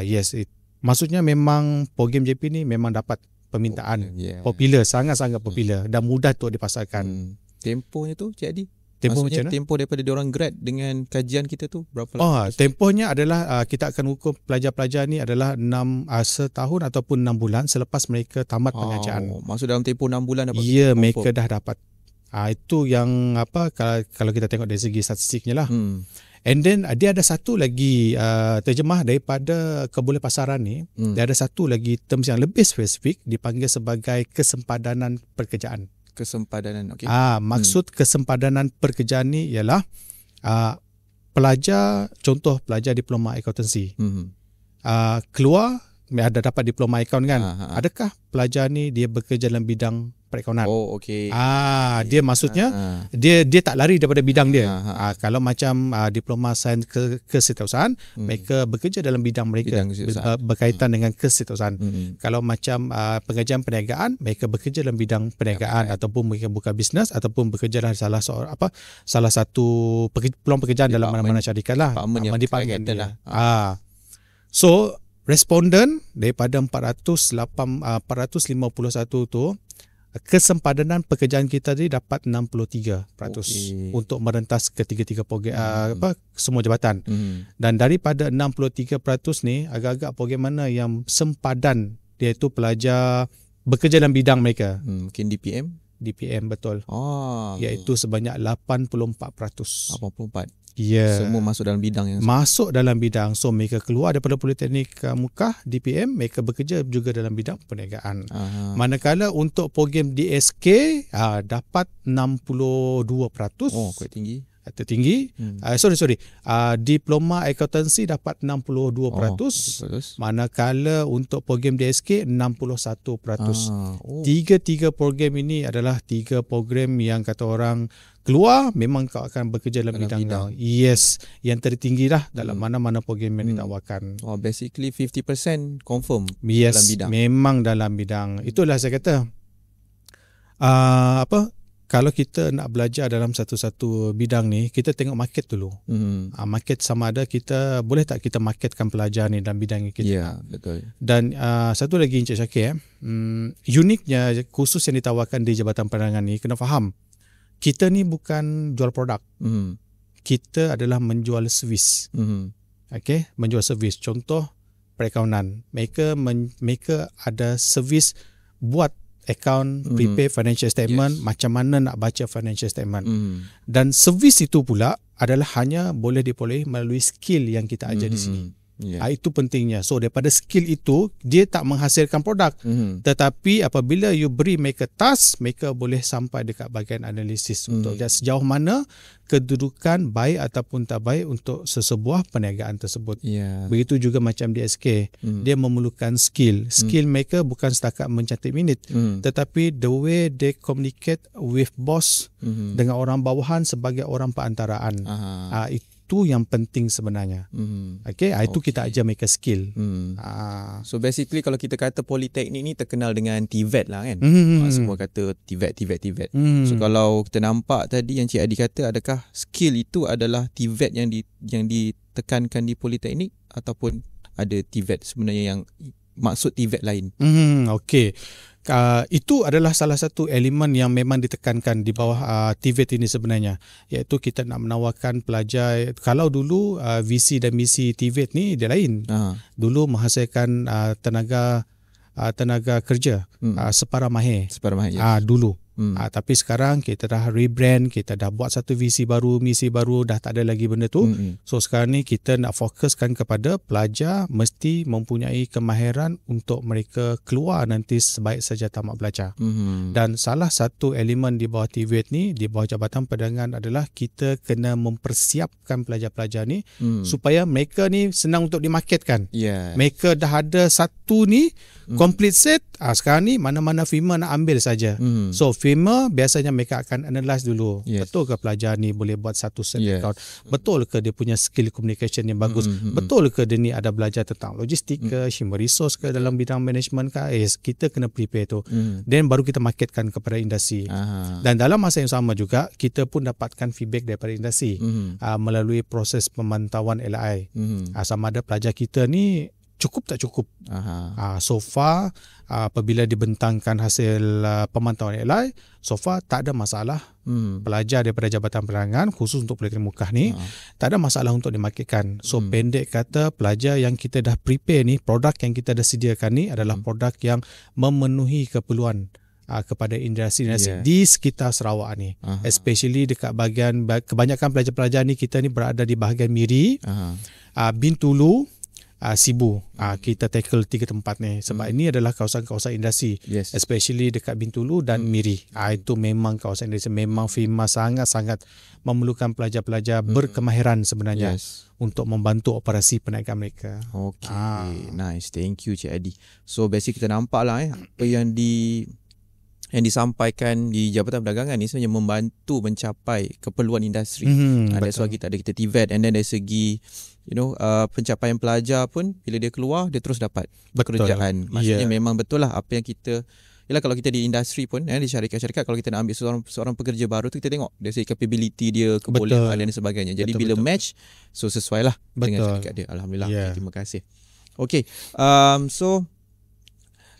Yes. Maksudnya memang program JP ni memang dapat permintaan. Popular, sangat-sangat popular dan mudah untuk dipasarkan. Tempohnya tu Cik Adi? Tempoh maksudnya macam mana? tempoh daripada diorang grad dengan kajian kita tu berapa lama? Tempohnya adalah kita akan ukur pelajar-pelajar ni adalah setahun ataupun 6 bulan selepas mereka tamat pengajian. Maksud dalam tempoh 6 bulan dapat? Ya, mereka dah dapat. Itu yang kalau kita tengok dari segi statistiknya lah. And then dia ada satu lagi terjemah daripada kebolehpasaran ni. Dia ada satu lagi terms yang lebih spesifik dipanggil sebagai kesempadanan pekerjaan. Kesempadanan, okey. Maksud kesempadanan pekerjaan ni ialah contoh pelajar diploma accountancy. Keluar ada dapat diploma account kan. Adakah pelajar ni dia bekerja dalam bidang perakaunan? Oh, okey. Dia maksudnya dia tak lari daripada bidang dia. Kalau macam diploma sains kesetiausahaan, mereka bekerja dalam bidang mereka berkaitan dengan kesetiausahaan. Kalau macam pengajian perniagaan, mereka bekerja dalam bidang perniagaan ataupun mereka buka bisnes ataupun bekerja dalam salah satu peluang pekerjaan dalam mana-mana syarikat lah. Department lah. So responden daripada 451 tu, kesempadanan pekerjaan kita tadi dapat 63% untuk merentas ketiga-tiga program semua jabatan. Dan daripada 63% ni, agak-agak program mana yang sempadan, iaitu pelajar bekerja dalam bidang mereka. Mungkin DPM betul. Iaitu sebanyak 84%. 84. Ya. Semua masuk dalam bidang yang masuk dalam bidang. So mereka keluar daripada Politeknik Mukah DPM, mereka bekerja juga dalam bidang perniagaan. Manakala untuk program DSK dapat 62%. Kuat tinggi. Tertinggi. Diploma Accountancy dapat 62%. Manakala untuk program DSK 61%. Tiga program ini adalah 3 program yang kata orang keluar memang kau akan bekerja dalam bidang. Yes, yang tertinggi lah dalam mana-mana program yang ditawarkan. Basically 50% confirm dalam bidang. Memang dalam bidang. Itulah saya kata. Kalau kita nak belajar dalam satu-satu bidang ni, kita tengok market dulu. Market sama ada boleh tak kita marketkan pelajar ni dalam bidang yang kita. Ya, betul. Dan satu lagi Encik Syakir, uniknya khusus yang ditawarkan di Jabatan Perdagangan ni, kena faham, kita ni bukan jual produk. Kita adalah menjual servis. Menjual servis. Contoh perakaunan. Mereka ada servis buat account, prepare financial statement, macam mana nak baca financial statement. Dan servis itu pula adalah hanya boleh diperolehi melalui skill yang kita ajar di sini. Itu pentingnya. So daripada skill itu, dia tak menghasilkan produk. Tetapi apabila you beri mereka task, mereka boleh sampai dekat bahagian analisis untuk sejauh mana kedudukan baik ataupun tak baik untuk sesebuah perniagaan tersebut. Begitu juga macam di SK, dia memerlukan skill. Skill mereka bukan setakat mencatat minit, tetapi the way they communicate with boss dengan orang bawahan sebagai orang perantaraan. Itu yang penting sebenarnya. Itu kita ajar mereka skill. So basically kalau kita kata Politeknik ni terkenal dengan TVET lah kan. Semua kata TVET. So kalau kita nampak tadi yang Cik Adi kata, adakah skill itu adalah TVET yang ditekankan di Politeknik ataupun ada TVET sebenarnya yang maksud TVET lain? Itu adalah salah satu elemen yang memang ditekankan di bawah TVET ini sebenarnya, iaitu kita nak menawarkan pelajar. Kalau dulu visi dan misi TVET ni dia lain. Dulu menghasilkan tenaga kerja separa mahir dulu. Tapi sekarang kita dah rebrand, kita dah buat satu visi baru, misi baru, dah tak ada lagi benda tu. So sekarang ni kita nak fokuskan kepada pelajar mesti mempunyai kemahiran untuk mereka keluar nanti sebaik saja tamat belajar. Dan salah satu elemen di bawah TVET ni, di bawah Jabatan Perdagangan adalah kita kena mempersiapkan pelajar-pelajar ni supaya mereka ni senang untuk dimarketkan. Mereka dah ada satu ni complete set, sekarang ni mana-mana firma nak ambil saja. So firma biasanya mereka akan analyse dulu, betul ke pelajar ni boleh buat satu set account, betul ke dia punya skill communication yang bagus, betul ke dia ni ada belajar tentang logistik ke, human resource ke, dalam bidang management ke. Kita kena prepare tu. Then baru kita marketkan kepada industri. Dan dalam masa yang sama juga kita pun dapatkan feedback daripada industri melalui proses pemantauan LI. Sama ada pelajar kita ni cukup tak cukup. So far apabila dibentangkan hasil pemantauan LI, so far tak ada masalah. Pelajar daripada Jabatan Perdagangan khusus untuk Politeknik Mukah ni tak ada masalah untuk dimarketkan. So pendek kata, pelajar yang kita dah prepare ni, produk yang kita dah sediakan ni adalah produk yang memenuhi keperluan kepada industri di sekitar Sarawak ni. Especially dekat bahagian, kebanyakan pelajar-pelajar ni kita ni berada di bahagian Miri, Bintulu, Sibu. Kita tackle 3 tempat ni sebab ini adalah kawasan-kawasan industri, especially dekat Bintulu dan Miri. Itu memang kawasan industri, memang firma sangat-sangat memerlukan pelajar-pelajar berkemahiran sebenarnya untuk membantu operasi perniagaan mereka. Nice, thank you Cik Adi. So basically kita nampak lah apa yang disampaikan di Jabatan Perdagangan ni sebenarnya membantu mencapai keperluan industri. Dari segi kita ada TVET, and then dari segi pencapaian pelajar pun bila dia keluar dia terus dapat pekerjaan. Maksudnya memang betul lah apa yang kita, kalau kita di industri pun di syarikat-syarikat, kalau kita nak ambil seorang pekerja baru tu, kita tengok dari segi capability dia, kebolehan dan sebagainya. Jadi bila match, so sesuai lah dengan syarikat dia. Alhamdulillah. Terima kasih. So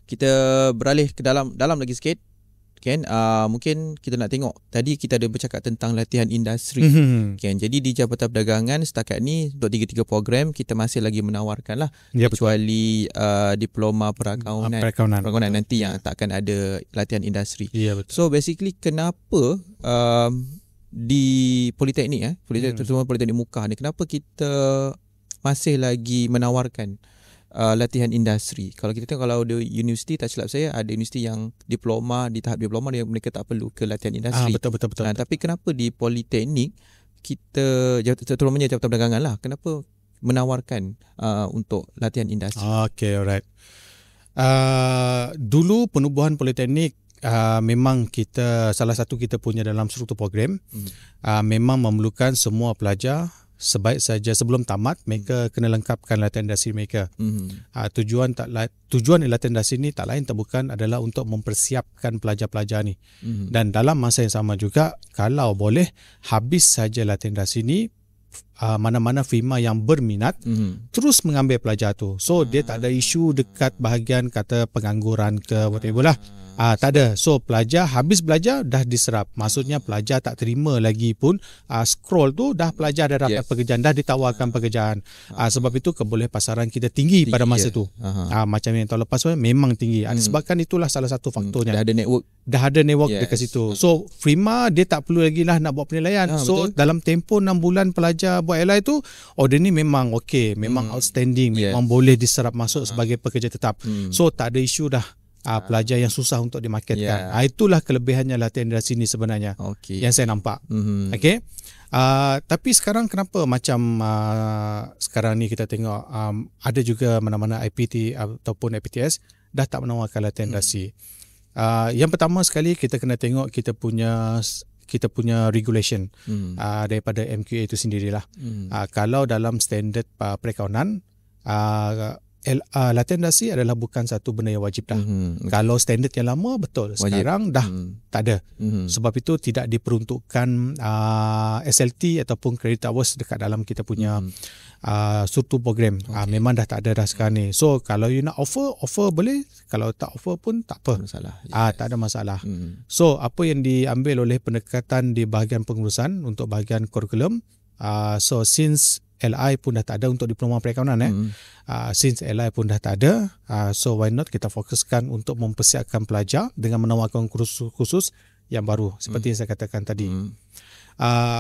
kita beralih ke dalam lagi sikit. Mungkin kita nak tengok, tadi kita ada bercakap tentang latihan industri. Jadi di Jabatan Perdagangan setakat ni untuk 3 program kita masih lagi menawarkan lah, kecuali diploma perakaunan nanti yang takkan ada latihan industri. So basically kenapa di Politeknik terutama Politeknik Mukah ni, kenapa kita masih lagi menawarkan latihan industri? Kalau kita tengok, kalau ada universiti, tak silap saya ada universiti yang diploma, di tahap diploma mereka tak perlu ke latihan industri. Betul. Tapi kenapa di Politeknik kita, terutamanya Jabatan Perdagangan lah, kenapa menawarkan untuk latihan industri? Alright. Dulu penubuhan Politeknik memang kita, salah satu kita punya dalam struktur program, memang memerlukan semua pelajar sebaik saja sebelum tamat mereka kena lengkapkan latihan industri mereka. Tujuan latihan industri ni tak lain tak bukan adalah untuk mempersiapkan pelajar-pelajar ni. Dan dalam masa yang sama juga, kalau boleh habis saja latihan industri ni, mana-mana firma yang berminat terus mengambil pelajar tu. So dia tak ada isu dekat bahagian kata pengangguran ke whatever lah. Tak ada. So pelajar habis belajar dah diserap. Maksudnya pelajar tak terima lagi pun scroll tu, dah pelajar dah dapat pekerjaan, dah ditawarkan pekerjaan. Sebab itu kebolehan pasaran kita tinggi pada masa tu. Macam yang tahun lepas memang tinggi. Disebabkan itulah salah satu faktornya. Dah ada network dekat situ. So firma dia tak perlu lagi lah nak buat penilaian. So betul. Dalam tempoh 6 bulan pelajar buat LI tu, dia ni memang okey, memang outstanding, memang boleh diserap masuk sebagai pekerja tetap. So tak ada isu dah pelajar yang susah untuk dimarketkan. Itulah kelebihannya latihan indah sini sebenarnya. Yang saya nampak. Okey. Tapi sekarang kenapa macam sekarang ni kita tengok ada juga mana-mana IPT ataupun IPTS dah tak menawarkan latihan industri. Yang pertama sekali kita kena tengok kita punya regulation daripada MQA itu sendirilah. Kalau dalam standard perakawanan latihan industri adalah bukan satu benda yang wajib dah. Kalau standard yang lama betul, sekarang dah tak ada. Sebab itu tidak diperuntukkan SLT ataupun credit hours dekat dalam kita punya suatu program. Memang dah tak ada dah sekarang ni. So kalau you nak offer boleh, kalau tak offer pun tak apa. Tak ada masalah. So apa yang diambil oleh pendekatan di bahagian pengurusan untuk bahagian kurikulum, so since LI pun dah tak ada untuk diploma perakawanan since LI pun dah tak ada, so why not kita fokuskan untuk mempersiapkan pelajar dengan menawarkan kursus khusus yang baru seperti yang saya katakan tadi.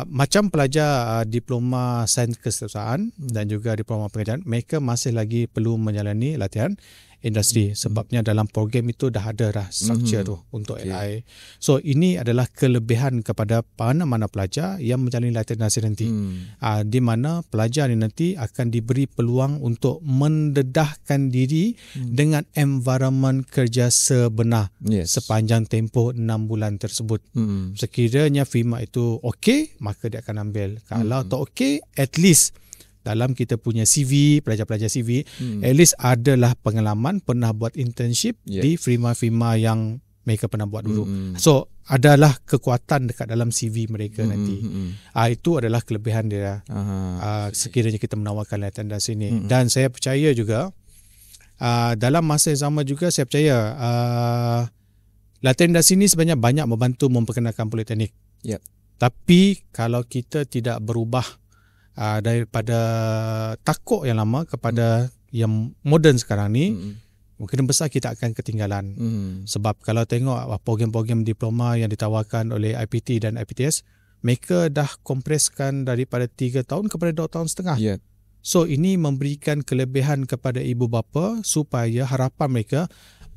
Macam pelajar diploma sains kesetiausahaan dan juga diploma pengajian, mereka masih lagi perlu menjalani latihan industri sebabnya dalam program itu dah ada dah structure tu untuk LI. So ini adalah kelebihan kepada mana-mana pelajar yang menjalani latihan industri nanti. Di mana pelajar ni nanti akan diberi peluang untuk mendedahkan diri dengan environment kerja sebenar sepanjang tempoh 6 bulan tersebut. Sekiranya firma itu okey, maka dia akan ambil. Kalau tak okey, at least dalam kita punya CV, pelajar-pelajar CV, at least adalah pengalaman pernah buat internship di firma-firma yang mereka pernah buat dulu. So adalah kekuatan dekat dalam CV mereka nanti. Itu adalah kelebihan dia. Sekiranya kita menawarkan latihan industri ini. Dan saya percaya juga dalam masa yang sama juga saya percaya latihan industri ini sebenarnya banyak membantu memperkenalkan politeknik. Tapi kalau kita tidak berubah daripada takuk yang lama kepada yang moden sekarang ni, mungkin besar kita akan ketinggalan. Sebab kalau tengok program-program diploma yang ditawarkan oleh IPT dan IPTS, mereka dah kompreskan daripada 3 tahun kepada 2 tahun setengah. So ini memberikan kelebihan kepada ibu bapa supaya harapan mereka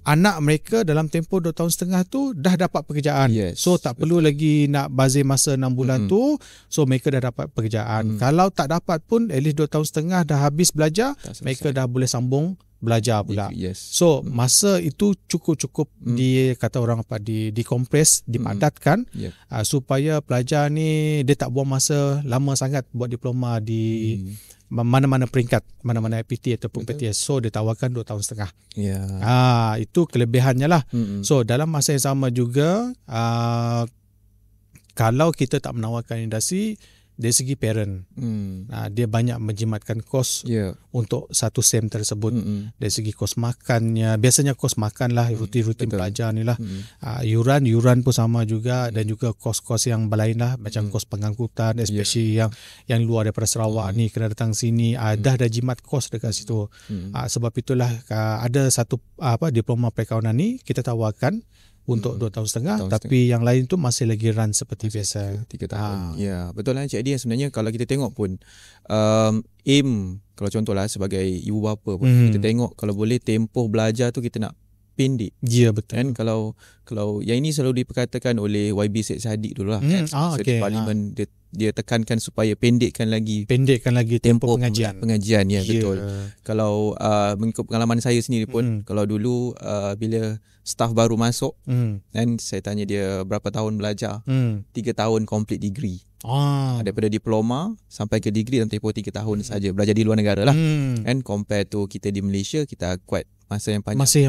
anak mereka dalam tempoh 2 tahun setengah tu dah dapat pekerjaan. So tak perlu lagi nak bazir masa 6 bulan tu. So mereka dah dapat pekerjaan. Kalau tak dapat pun at least 2 tahun setengah dah habis belajar, mereka dah boleh sambung belajar pula. So masa itu cukup-cukup kata orang dikompres, dipadatkan supaya pelajar ni dia tak buang masa lama sangat buat diploma di mana-mana peringkat, mana-mana IPT ataupun PTS. So dia tawarkan 2 tahun setengah. Itu kelebihannya lah. So dalam masa yang sama juga, kalau kita tak menawarkan industri, dari segi parent, dia banyak menjimatkan kos untuk satu SEM tersebut. Dari segi kos makannya, biasanya kos makan lah, rutin-rutin pelajar ni lah. Yuran pun sama juga, dan juga kos-kos yang lain lah, macam kos pengangkutan, especially yang luar daripada Sarawak ni kena datang sini, dah ada jimat kos dekat situ. Sebab itulah ada satu diploma perakawanan ni kita tawarkan untuk 2 tahun setengah, tapi yang lain tu masih lagi run seperti biasa 3 tahun. Ya, betul lah Cik Adi. Sebenarnya kalau kita tengok pun aim, kalau contohlah sebagai ibu bapa pun, kita tengok kalau boleh tempoh belajar tu kita nak pendek. Ya, betul. Kan kalau yang ini selalu diperkatakan oleh YB Syed Saddiq dulu lah. Di parlimen dia tekankan supaya pendekkan lagi tempoh pengajian. Betul. Kalau mengikut pengalaman saya sendiri pun, kalau dulu bila staff baru masuk, dan saya tanya dia berapa tahun belajar, 3 tahun complete degree. Daripada diploma sampai ke degree dalam tempoh 3 tahun saja, belajar di luar negara lah. And compare to kita di Malaysia, kita quite masa yang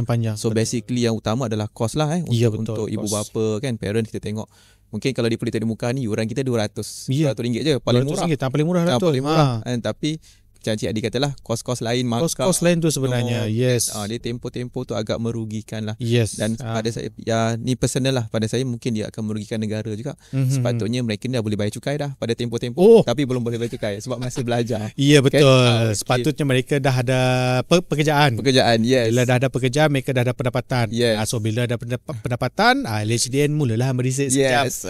panjang. So basically yang utama adalah kos lah untuk ibu bapa kan, parent. Kita tengok mungkin kalau di Politeknik Muka ni yuran kita 200 ringgit je, paling murah. Paling murah lah tu. Tapi macam Cik Adi katalah, kos-kos lain, Kos-kos lain tu sebenarnya. Yes. Dia tempoh-tempoh tu agak merugikan lah. Yes. Dan pada saya, ni personal lah, pada saya mungkin dia akan merugikan negara juga. Sepatutnya mereka ni dah boleh bayar cukai dah pada tempoh-tempoh, tapi belum boleh bayar cukai sebab masih belajar. Ya, betul. Sepatutnya mereka dah ada pekerjaan. Yes. Bila dah ada pekerjaan, mereka dah ada pendapatan. Yes. So bila ada pendapatan, LHDN mulalah merisik sekejap. Yes.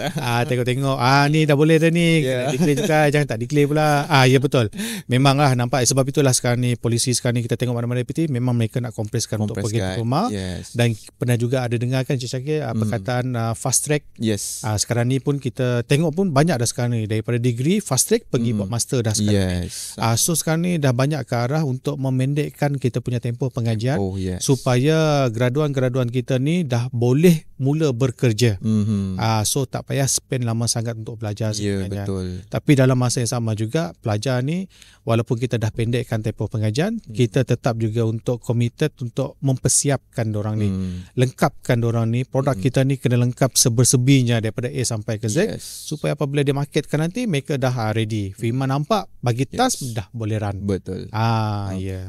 Tengok-tengok, ni dah boleh dah ni. Declare cukai, jangan tak declare pula. Ya, betul. Memanglah nampak, sebab itulah sekarang ni polisi sekarang ni kita tengok mana-mana APT, memang mereka nak kompreskan untuk program diploma. Dan pernah juga ada dengar kan Cik Syakir perkataan fast track. Yes. Sekarang ni pun kita tengok pun banyak dah sekarang ni, daripada degree fast track pergi buat master dah sekarang. Yes. So sekarang ni dah banyak ke arah untuk memendekkan kita punya tempoh pengajian, supaya graduan-graduan kita ni dah boleh mula bekerja. So tak payah spend lama sangat untuk belajar sebenarnya. Betul. Tapi dalam masa yang sama juga, pelajar ni walaupun kita dah pendekkan tempoh pengajian, kita tetap juga untuk committed untuk mempersiapkan dorang ni, lengkapkan dorang ni, produk kita ni kena lengkap sebersebinya daripada A sampai ke Z, supaya apabila dia marketkan nanti mereka dah ready. Firma nampak bagi tas dah boleh run. Betul.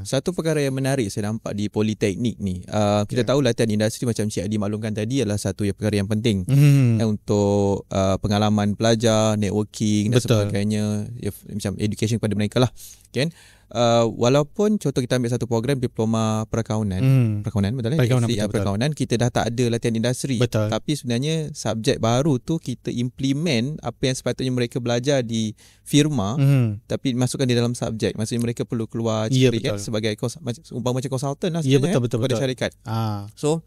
Satu perkara yang menarik saya nampak di Politeknik ni, kita tahu latihan industri macam Cik Adi maklumkan tadi adalah satu perkara yang penting untuk pengalaman pelajar, networking dan sebagainya, macam education kepada mereka lah, kan? Walaupun contoh kita ambil satu program diploma perakaunan, betul perakaunan, kita dah tak ada latihan industri. Betul. Tapi sebenarnya subjek baru tu kita implement apa yang sepatutnya mereka belajar di firma, tapi masukkan di dalam subjek. Maksudnya mereka perlu keluar kan, sebagai umpama macam consultant lah sebenarnya, pada syarikat. So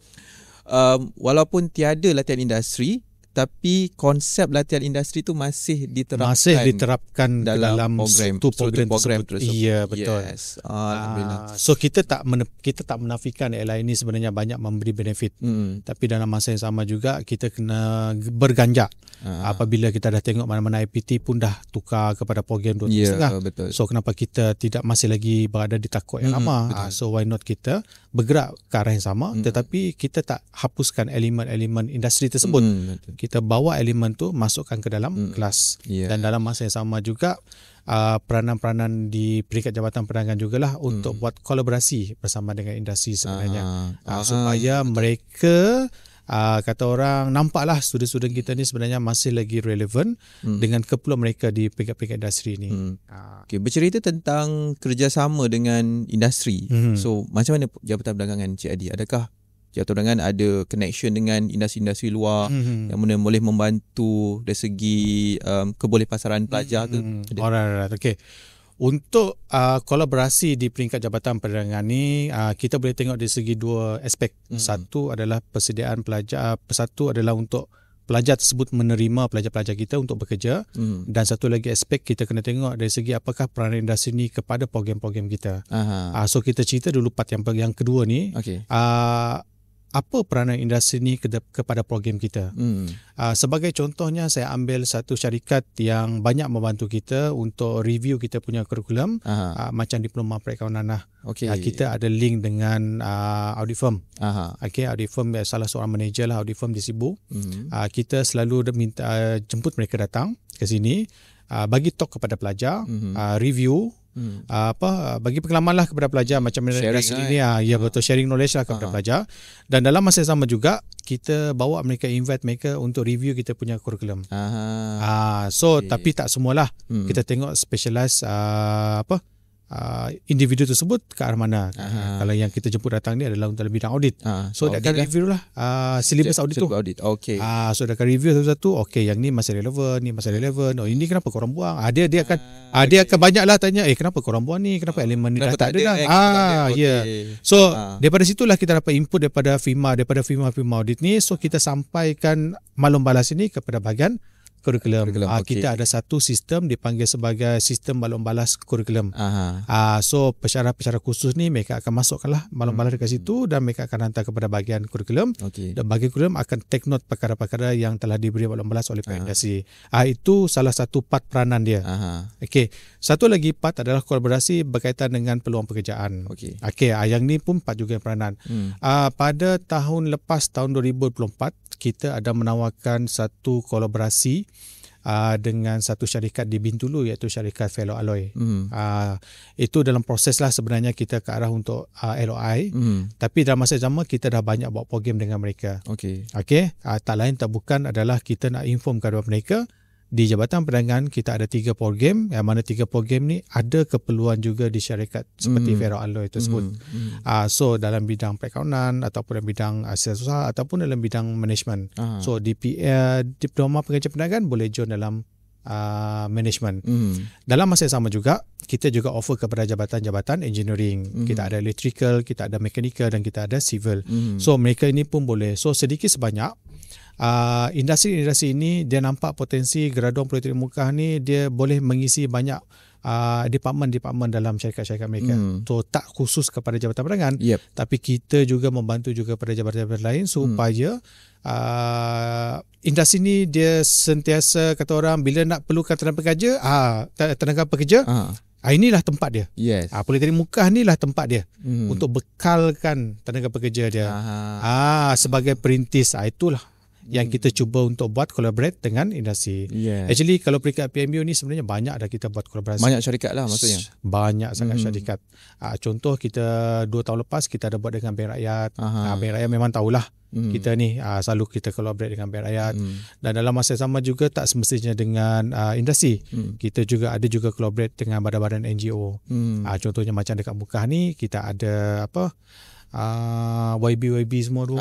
walaupun tiada latihan industri, tapi konsep latihan industri tu masih diterapkan dalam program tersebut. Ya, betul. Yes. Alhamdulillah. So kita tak menafikan AI ini sebenarnya banyak memberi benefit. Tapi dalam masa yang sama juga kita kena berganjak. Apabila kita dah tengok mana-mana IPT pun dah tukar kepada program 2.5. So kenapa kita tidak masih lagi berada di takut yang lama? So why not kita bergerak ke arah yang sama, tetapi kita tak hapuskan elemen-elemen industri tersebut. Kita bawa elemen tu masukkan ke dalam kelas. Dan dalam masa yang sama juga peranan-peranan di peringkat Jabatan Perdagangan jugalah untuk buat kolaborasi bersama dengan industri sebenarnya, supaya mereka kata orang nampaklah student-student kita ni sebenarnya masih lagi relevan dengan keperluan mereka di peringkat-peringkat industri ni. Bercerita tentang kerjasama dengan industri. So macam mana Jabatan Perdagangan Cik Adi? Adakah Jabatan Perdagangan ada connection dengan industri-industri luar yang mana boleh membantu dari segi kebolehpasaran pelajar tu? Alright. Okay. Untuk kolaborasi di peringkat Jabatan Perdagangan ni, kita boleh tengok dari segi dua aspek. Satu adalah persediaan pelajar, satu adalah untuk pelajar tersebut menerima pelajar-pelajar kita untuk bekerja, dan satu lagi aspek kita kena tengok dari segi apakah peranan industri ni kepada program-program kita. So kita cerita dulu part yang kedua ni. Apa peranan industri ni kepada program kita. Sebagai contohnya, saya ambil satu syarikat yang banyak membantu kita untuk review kita punya kurikulum, macam diploma perakaunan. Kita ada link dengan audit firm. Audit firm salah seorang manager lah audit firm di Sibu. Kita selalu minta jemput mereka datang ke sini, bagi talk kepada pelajar, review, bagi pengalaman lah kepada pelajar macam mana industri ni. Betul, sharing knowledge lah kepada pelajar. Dan dalam masa yang sama juga kita bawa mereka, invite mereka untuk review kita punya kurikulum. Tapi tak semualah. Kita tengok specialize individu tersebut ke arah mana. Kalau yang kita jemput datang ni adalah untuk bidang audit. So dia akan review lah syllabus audit tu. So dia akan review satu-satu. Yang ni masih relevan, ni masih relevan. Ini kenapa korang buang? Dia akan banyaklah tanya, kenapa korang buang ni? Kenapa elemen ni dah tak ada dah? So daripada situlah kita dapat input daripada firma audit ni. So kita sampaikan maklum balas ini kepada bahagian kurikulum. Kita ada satu sistem dipanggil sebagai sistem balon balas kurikulum. So pensyarah-pensyarah khusus ni mereka akan masukkanlah balon balas dekat situ dan mereka akan hantar kepada bahagian kurikulum. Dan bahagian kurikulum akan take note perkara-perkara yang telah diberi balon balas oleh pihak industri. Itu salah satu part peranan dia. Satu lagi part adalah kolaborasi berkaitan dengan peluang pekerjaan. Yang ni pun part juga peranan. Pada tahun lepas, tahun 2024, kita ada menawarkan satu kolaborasi dengan satu syarikat di Bintulu iaitu syarikat Fellow Alloy. Itu dalam proses lah sebenarnya kita ke arah untuk LOI. Tapi dalam masa sama kita dah banyak buat program dengan mereka. Okey. Tak lain tak bukan adalah kita nak inform kepada mereka di Jabatan Perdagangan kita ada 3 program, yang mana 3 program ni ada keperluan juga di syarikat seperti Fellow Alloy tersebut. So dalam bidang perakaunan ataupun dalam bidang sales usaha ataupun dalam bidang management. So diploma pengajian perdagangan boleh join dalam management. Dalam masa yang sama juga kita juga offer kepada jabatan-jabatan engineering. Kita ada electrical, kita ada mechanical dan kita ada civil. So mereka ini pun boleh. So sedikit sebanyak industri ini dia nampak potensi graduan politeknik Mekah ni dia boleh mengisi banyak department dalam syarikat-syarikat mereka. So tak khusus kepada Jabatan Perdagangan, tapi kita juga membantu juga pada jabatan-jabatan lain supaya industri ni dia sentiasa kata orang bila nak perlukan tenaga pekerja, inilah tempat dia. Politeknik Mekah ni lah tempat dia untuk bekalkan tenaga pekerja dia. Sebagai perintis, itulah yang kita cuba untuk buat collaborate dengan industri. Actually kalau peringkat PMU ni sebenarnya banyak dah kita buat kolaborasi. Banyak syarikat lah maksudnya. Banyak sangat syarikat. Contoh kita 2 tahun lepas kita ada buat dengan Bank Rakyat. Bank Rakyat memang tahulah kita ni selalu kita collaborate dengan Bank Rakyat. Dan dalam masa sama juga tak semestinya dengan industri. Kita juga ada collaborate dengan badan-badan NGO. Contohnya macam dekat Mekah ni kita ada YB semua tu.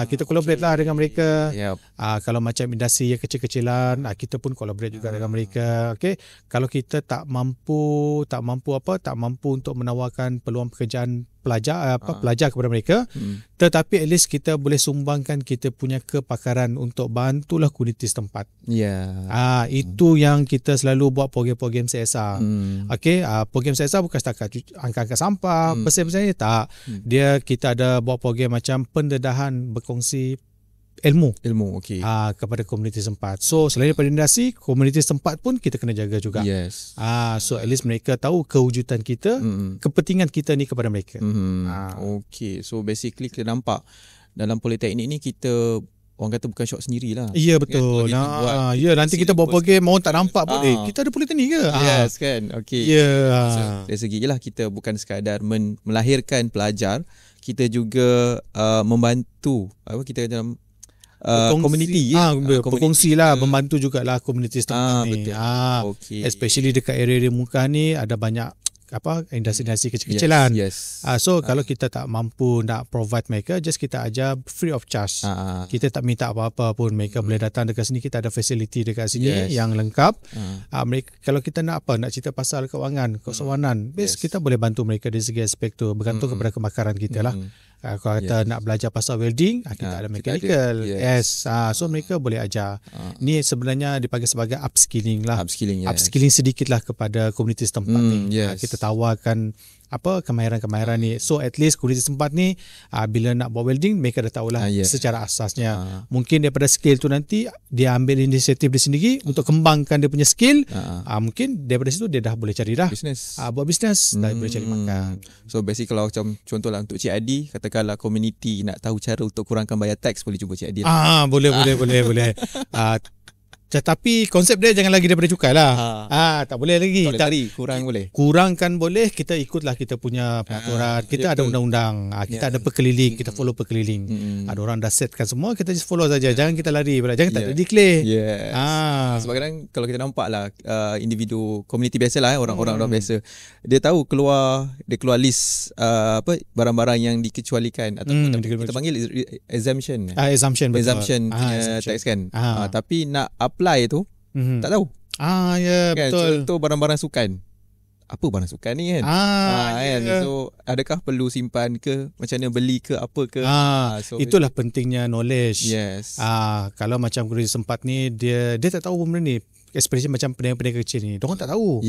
Kita collaborate lah dengan mereka. Kalau macam industri yang kecil-kecilan, kita pun collaborate juga dengan mereka. Kalau kita tak mampu untuk menawarkan peluang pekerjaan pelajar kepada mereka, tetapi at least kita boleh sumbangkan kita punya kepakaran untuk bantulah komuniti setempat. Itu yang kita selalu buat program-program CSR. Program CSR bukan setakat angkat sampah, bersih-bersih tak. Kita ada buat program macam pendedahan berkongsi ilmu kepada komuniti setempat. So selain daripada industri, komuniti setempat pun kita kena jaga juga. So at least mereka tahu kewujudan kita, kepentingan kita ni kepada mereka. So basically kita nampak dalam politeknik ni kita orang kata bukan syok sendirilah. Ya betul. Nanti kita buat program orang tak nampak pun kita ada politeknik ke? Kan. So, dari segi je lah kita bukan sekadar melahirkan pelajar, kita juga membantu kita dalam komuniti. Berkongsi lah, membantu jugalah komuniti setempat ni. Especially dekat area Mekah ni ada banyak industri-industri kecil-kecilan. So kalau kita tak mampu nak provide mereka, just kita ajar free of charge. Kita tak minta apa-apa pun, mereka boleh datang dekat sini, kita ada facility dekat sini yang lengkap. Mereka, kalau kita nak cerita pasal keuangan, kita boleh bantu mereka dari segi aspek tu, bergantung kepada kebakaran kita lah. Kalau kita nak belajar pasal welding, kita ada mechanical. So mereka boleh ajar. Ni sebenarnya dipanggil sebagai upskilling lah. Upskilling sedikit lah kepada komuniti setempat ni. Kita tawarkan kemahiran-kemahiran ni. So at least komuniti setempat ni bila nak buat welding, mereka dah tahulah secara asasnya. Mungkin daripada skill tu nanti dia ambil inisiatif dia sendiri untuk kembangkan dia punya skill. Mungkin daripada situ dia dah boleh cari dah buat bisnes, dah boleh cari makan. So basically kalau macam contohlah untuk Cik Adi, katakanlah komuniti nak tahu cara untuk kurangkan bayar tax, boleh cuba Cik Adi lah. Boleh. Tapi konsep dia jangan lagi daripada cukai lah. Tak boleh lagi. Kurangkan boleh, kita ikutlah kita punya peraturan. Kita ada undang-undang. Kita ada perkeliling, kita follow perkeliling. Ada orang dah setkan semua, kita just follow saja. Jangan kita lari, jangan tak declare. Sebab kadang kalau kita nampak lah individu komuniti biasa lah, orang-orang biasa, dia tahu dia keluar list barang-barang yang dikecualikan atau kita panggil exemption. Exemption punya tax kan. Tapi nak apply tu tak tahu. Kan? Betul. Contoh barang-barang sukan. Apa barang sukan ni kan? Kan? So adakah perlu simpan ke, macam mana beli ke, apa ke? So itulah pentingnya knowledge. Kalau macam guru sempat ni dia tak tahu benda ni. Especially macam peniaga kecil ni, diorang tak tahu.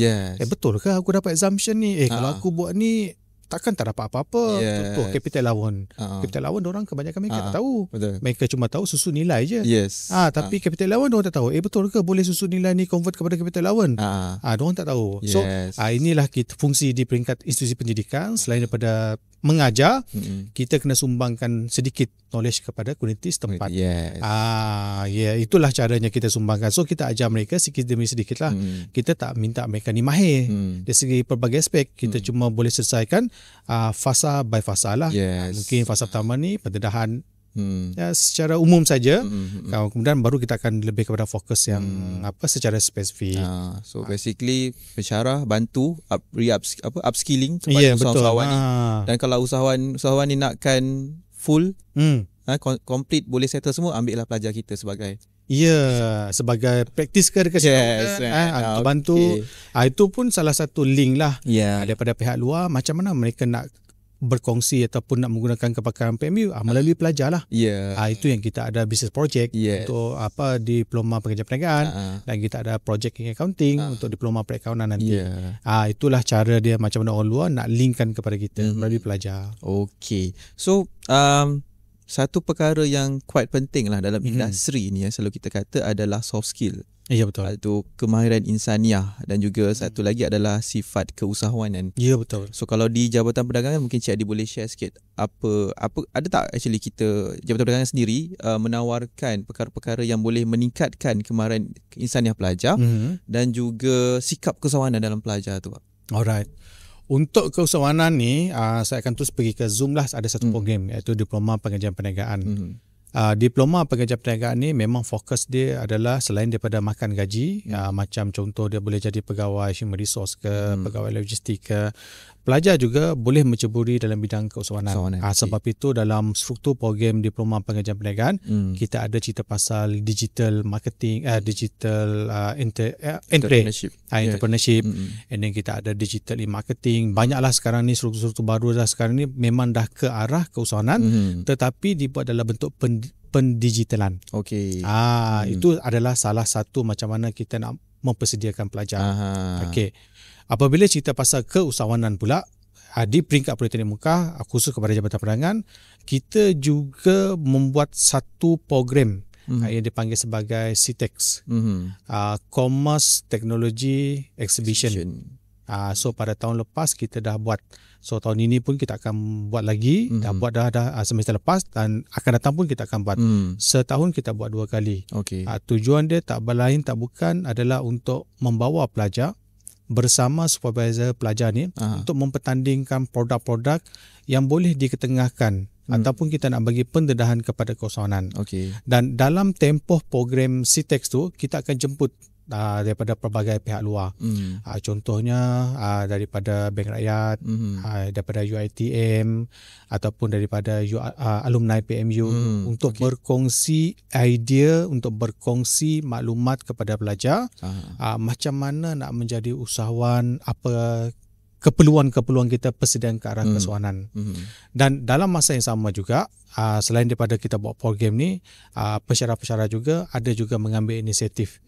Betul ke aku dapat exemption ni? Kalau aku buat ni takkan tak dapat apa-apa. Contoh capital allowance. Capital allowance diorang kebanyakan mereka tak tahu. Mereka cuma tahu susun nilai je. Tapi capital allowance diorang tak tahu. Betul ke boleh susun nilai ni convert kepada capital allowance? Diorang tak tahu. So inilah fungsi di peringkat institusi pendidikan, selain daripada mengajar, kita kena sumbangkan sedikit knowledge kepada komuniti setempat. Yes. Itulah caranya kita sumbangkan. So kita ajar mereka sikit demi sedikit lah. Kita tak minta mereka ni mahir dari segi pelbagai aspek. Kita cuma boleh selesaikan fasa by fasa lah. Mungkin fasa pertama ni pendedahan secara umum saja. Kemudian baru kita akan lebih kepada fokus yang secara spesifik. So basically pensyarah bantu upskilling kepada usahawan ni. Dan kalau usahawan ni nakkan full complete boleh settle semua, ambil lah pelajar kita sebagai sebagai praktis ke dekat situ. Bantu. Itu pun salah satu link lah daripada pihak luar, macam mana mereka nak berkongsi ataupun nak menggunakan kepakaran PMU melalui pelajar lah. Itu yang kita ada business project untuk diploma pengajian perniagaan, dan kita ada project accounting untuk diploma perakaunan nanti. Itulah cara dia macam mana orang luar nak linkkan kepada kita melalui pelajar. Okay. So satu perkara yang quite penting lah dalam industri ni selalu kita kata adalah soft skill. Ya, betul. Itu kemahiran insaniah, dan juga satu lagi adalah sifat keusahawanan. Ya, betul. So kalau di Jabatan Perdagangan mungkin Cik Adi boleh share sikit apa ada tak actually kita Jabatan Perdagangan sendiri menawarkan perkara-perkara yang boleh meningkatkan kemahiran insaniah pelajar dan juga sikap keusahawanan dalam pelajar tu, Pak. Alright. Untuk keusahawanan ni saya akan terus pergi ke Zoom lah. Ada satu program iaitu Diploma Pengajian Perniagaan. Diploma pengajian perniagaan ni memang fokus dia adalah selain daripada makan gaji, macam contoh dia boleh jadi pegawai human resource ke, pegawai logistik ke, pelajar juga boleh menceburi dalam bidang keusahawanan. Sebab itu dalam struktur program Diploma Pengajian Perniagaan kita ada cerita pasal digital marketing, digital entrepreneurship, and then kita ada digital e-marketing. Banyaklah sekarang ni struktur-struktur baru dah sekarang ni memang dah ke arah keusahawanan, tetapi dibuat dalam bentuk pendigitalan. Itu adalah salah satu macam mana kita nak mempersediakan pelajar. Apabila cerita pasal keusahawanan pula, di peringkat Politeknik Muka, khusus kepada Jabatan Perdagangan, kita juga membuat satu program yang dipanggil sebagai CTEX, Commerce Technology Exhibition. So pada tahun lepas kita dah buat. So tahun ini pun kita akan buat lagi. Dah buat dah semester lepas, dan akan datang pun kita akan buat. Setahun kita buat 2 kali. Tujuan dia tak lain tak bukan adalah untuk membawa pelajar bersama supervisor pelajar ni untuk mempertandingkan produk-produk yang boleh diketengahkan ataupun kita nak bagi pendedahan kepada keusahawanan. Dan dalam tempoh program CTEX tu kita akan jemput daripada pelbagai pihak luar. Contohnya daripada Bank Rakyat, daripada UiTM ataupun daripada alumni PMU untuk berkongsi idea, untuk berkongsi maklumat kepada pelajar macam mana nak menjadi usahawan, apa keperluan-keperluan kita persediaan ke arah keusahawanan. Dan dalam masa yang sama juga, selain daripada kita buat program ni, pensyarah-pensyarah juga ada juga mengambil inisiatif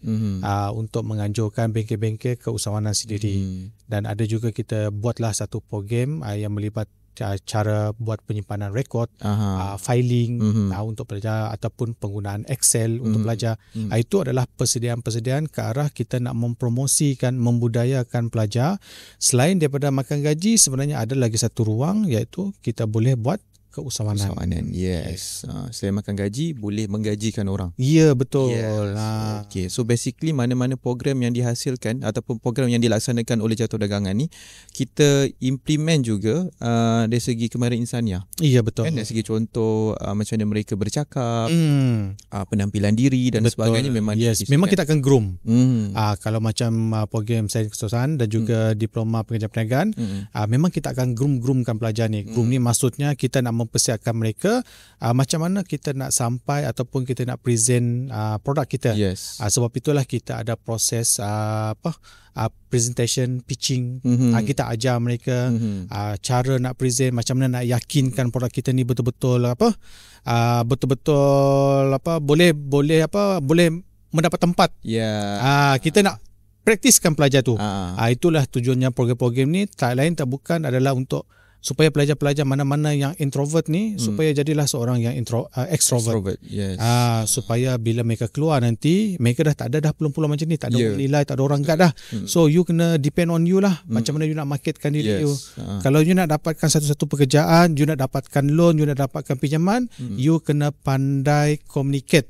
untuk menganjurkan bengkel-bengkel keusahawanan sendiri. Dan ada juga kita buatlah satu program yang melibat cara buat penyimpanan rekod, filing untuk pelajar ataupun penggunaan Excel untuk pelajar. Itu adalah persediaan-persediaan ke arah kita nak mempromosikan, membudayakan pelajar. Selain daripada makan gaji, sebenarnya ada lagi satu ruang, iaitu kita boleh buat keusahawanan. Yes. Selain makan gaji, boleh menggajikan orang. Ya, betul. So basically mana-mana program yang dihasilkan ataupun program yang dilaksanakan oleh Jabatan Perdagangan ni, kita implement juga dari segi kemahiran insaniah. Ya, betul. Dari segi contoh macam mana mereka bercakap, penampilan diri dan sebagainya memang memang kita akan groom. Kalau macam program sains keusahawanan dan juga diploma pengajian perniagaan, memang kita akan groomkan pelajar ni. Groom ni maksudnya kita nak mempersiapkan mereka macam mana kita nak sampai ataupun kita nak present produk kita. Sebab itulah kita ada proses presentation, pitching. Kita ajar mereka cara nak present, macam mana nak yakinkan produk kita ni betul-betul boleh mendapat tempat. Kita nak praktiskan pelajar tu. Itulah tujuannya program-program ni, tak lain tak bukan adalah untuk supaya pelajar-pelajar mana-mana yang introvert ni supaya jadilah seorang yang extrovert. Yes. Supaya bila mereka keluar nanti mereka dah tak ada dah peluang-peluang macam ni, tak ada orang nilai, tak ada orang guard dah. So you kena depend on you lah, macam mana you nak marketkan diri you. Kalau you nak dapatkan satu-satu pekerjaan, you nak dapatkan loan, you nak dapatkan pinjaman, you kena pandai communicate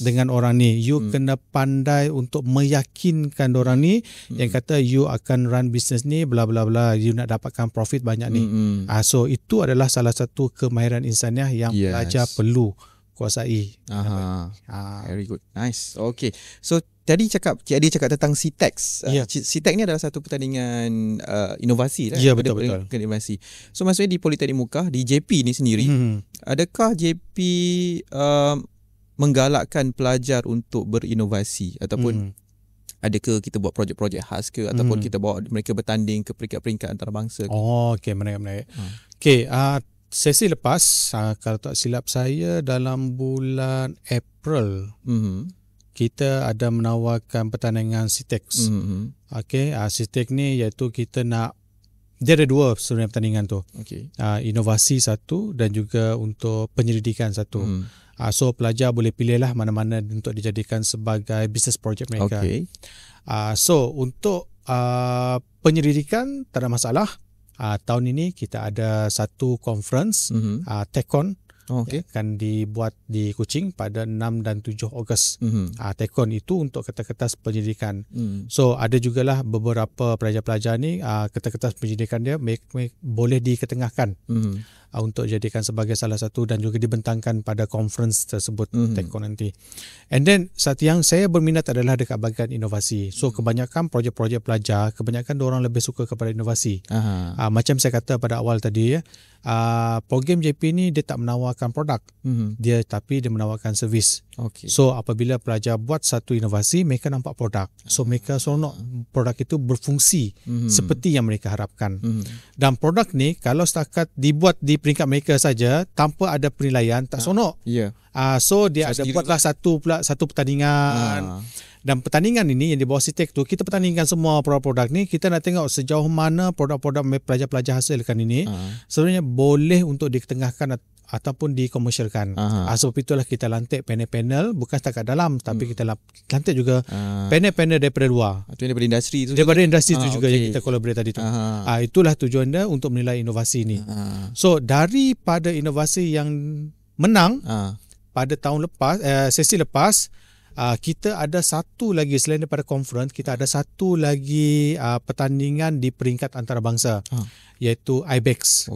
dengan orang ni. You kena pandai untuk meyakinkan orang ni yang kata you akan run business ni bla bla bla, you nak dapatkan profit banyak ni. So itu adalah salah satu kemahiran insaniah yang pelajar perlu kuasai. Very good. Nice. Okay. So tadi Cik Adi cakap tentang CTEX. CTEX ni adalah satu pertandingan inovasi lah. Ya, betul. Inovasi. So maksudnya di Politeknik Muka, di JP ni sendiri, adakah JP menggalakkan pelajar untuk berinovasi ataupun adakah kita buat projek-projek khas ke ataupun kita bawa mereka bertanding ke peringkat-peringkat antarabangsa ke? Okey, menarik. Okey, sesi lepas, kalau tak silap saya dalam bulan April, kita ada menawarkan pertandingan CTEX. Okey, CTEX ni iaitu kita nak, dia ada dua sebenarnya pertandingan tu. Inovasi satu dan juga untuk penyelidikan satu. So pelajar boleh pilih lah mana-mana untuk dijadikan sebagai business project mereka. So untuk penyelidikan tak ada masalah. Tahun ini kita ada satu conference TechCon akan dibuat di Kuching pada 6 dan 7 Ogos. TechCon itu untuk kertas-kertas penyelidikan. So ada jugalah beberapa pelajar-pelajar ni kertas-kertas penyelidikan dia boleh diketengahkan untuk jadikan sebagai salah satu dan juga dibentangkan pada conference tersebut TechCon nanti. And then satu yang saya berminat adalah dekat bahagian inovasi. So kebanyakan projek-projek pelajar, kebanyakan diorang lebih suka kepada inovasi. Macam saya kata pada awal tadi, program JP ni dia tak menawarkan produk, tapi dia menawarkan servis. So apabila pelajar buat satu inovasi, mereka nampak produk. So mereka seronok produk itu berfungsi seperti yang mereka harapkan. Dan produk ni kalau setakat dibuat di peringkat mereka saja tanpa ada penilaian, tak seronok. So dia ada buatlah satu pertandingan. Dan pertandingan ini yang di bawah CTEX tu, kita pertandingkan semua produk-produk ni. Kita nak tengok sejauh mana produk-produk pelajar-pelajar hasilkan ini sebenarnya boleh untuk diketengahkan ataupun dikomersialkan. Sebab itulah kita lantik panel-panel, bukan setakat dalam, tapi kita lantik juga panel-panel daripada luar. Itu daripada industri tu. Daripada industri tu juga yang kita collaborate tadi tu. Itulah tujuan dia untuk menilai inovasi ni. So daripada inovasi yang menang pada tahun lepas, sesi lepas, kita ada satu lagi selain daripada conference, kita ada satu lagi pertandingan di peringkat antarabangsa, iaitu IBEX,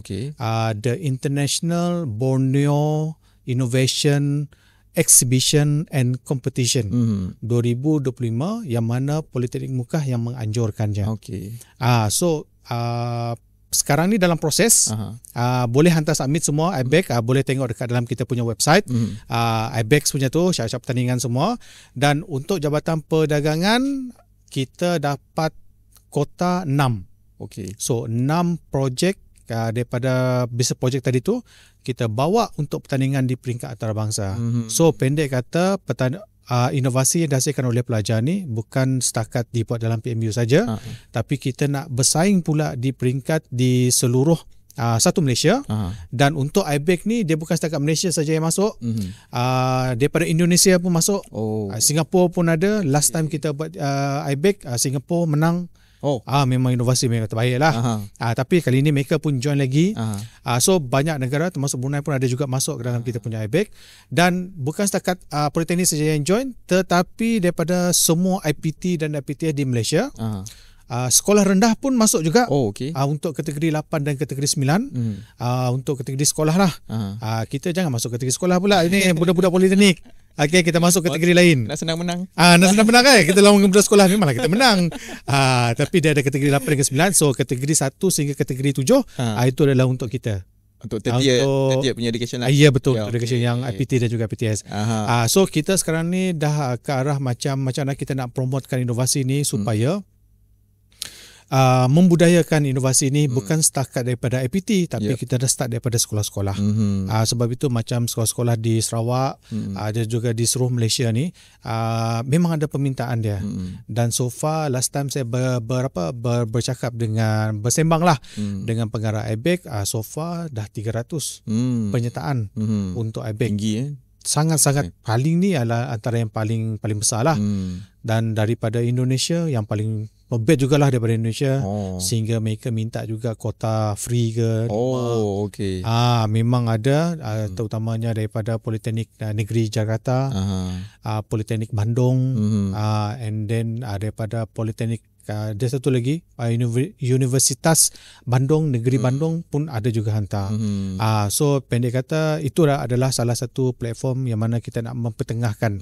the International Borneo Innovation Exhibition and Competition 2025, yang mana Politeknik Muka yang menganjurkannya. So sekarang ni dalam proses, boleh hantar submit semua IBEX, boleh tengok dekat dalam kita punya website. IBEX punya tu syarat-syarat pertandingan semua. Dan untuk Jabatan Perdagangan kita dapat kota 6. So 6 projek daripada business project tadi tu kita bawa untuk pertandingan di peringkat antarabangsa. So pendek kata, inovasi yang dihasilkan oleh pelajar ni bukan setakat dibuat dalam PMU saja, tapi kita nak bersaing pula di peringkat di seluruh satu Malaysia. Dan untuk IBEX ni dia bukan setakat Malaysia saja yang masuk, daripada Indonesia pun masuk, Singapura pun ada. Last time kita buat IBEX, Singapura menang. Memang inovasi mereka terbaik lah. Tapi kali ini mereka pun join lagi. So banyak negara termasuk Brunei pun ada juga masuk ke dalam kita punya IBEX. Dan bukan setakat Politeknik saja yang join, tetapi daripada semua IPT dan IPTS di Malaysia. Sekolah rendah pun masuk juga. Untuk kategori 8 dan kategori 9. Untuk kategori sekolah lah. Kita jangan masuk kategori sekolah pula. Ini budak-budak politeknik. Kita masuk kategori lain. Nak senang menang. Nak senang menang kan. Kita lawan budak sekolah memanglah kita menang. Tapi dia ada kategori 8 dan 9. So kategori 1 sehingga kategori 7 itu adalah untuk kita. Untuk tertiap punya education lah. Ya betul, education yang IPT dan juga IPTS. So kita sekarang ni dah ke arah macam mana kita nak promotekan inovasi ni supaya membudayakan inovasi ni bukan setakat daripada IPT, tapi kita dah start daripada sekolah-sekolah. Sebab itu macam sekolah-sekolah di Sarawak, ada juga di seluruh Malaysia ni, memang ada permintaan dia. Dan so far last time saya bercakap dengan bersembang lah dengan pengarah IBEC, so far dah 300 penyertaan untuk IBEC. Tinggi Sangat-sangat paling ni adalah antara yang paling besar lah. Dan daripada Indonesia yang paling best jugalah daripada Indonesia, sehingga mereka minta juga kota free ke. Okey. Memang ada, terutamanya daripada Politeknik Negeri Jakarta, Politeknik Bandung, and then daripada Politeknik ada satu lagi Universitas Bandung, Negeri Bandung pun ada juga hantar. So pendek kata, itu adalah salah satu platform yang mana kita nak mempertengahkan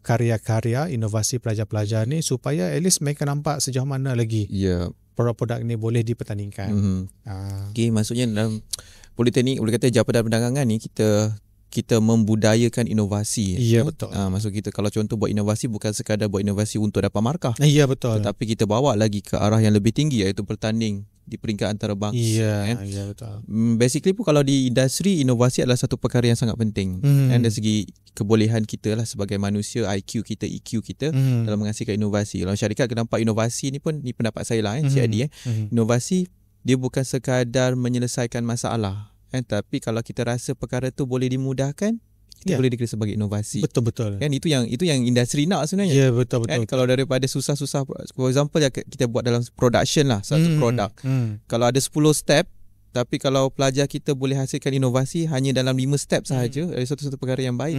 karya-karya inovasi pelajar-pelajar ni, supaya at least mereka nampak sejauh mana lagi produk-produk ni boleh dipertandingkan. Okay, maksudnya dalam Politeknik, boleh kata Jabatan Perdagangan ni kita membudayakan inovasi. Ya, betul. Maksud kita kalau contoh buat inovasi bukan sekadar buat inovasi untuk dapat markah. Ya, betul. Tetapi kita bawa lagi ke arah yang lebih tinggi, iaitu bertanding di peringkat antarabangsa. Ya, betul. Basically pun kalau di industri, inovasi adalah satu perkara yang sangat penting. Dan dari segi kebolehan kita lah sebagai manusia, IQ kita, EQ kita dalam menghasilkan inovasi. Kalau syarikat kena nampak inovasi ni pun, ni pendapat saya lah, Cik Adi. Inovasi dia bukan sekadar menyelesaikan masalah. Tapi kalau kita rasa perkara tu boleh dimudahkan, kita boleh dikira sebagai inovasi. Betul-betul. Kan itu yang industri nak sebenarnya. Ya, betul-betul. Kan kalau daripada susah-susah, for example kita buat dalam production lah, satu produk. Kalau ada 10 step, tapi kalau pelajar kita boleh hasilkan inovasi hanya dalam 5 step sahaja, dari satu-satu perkara yang baik.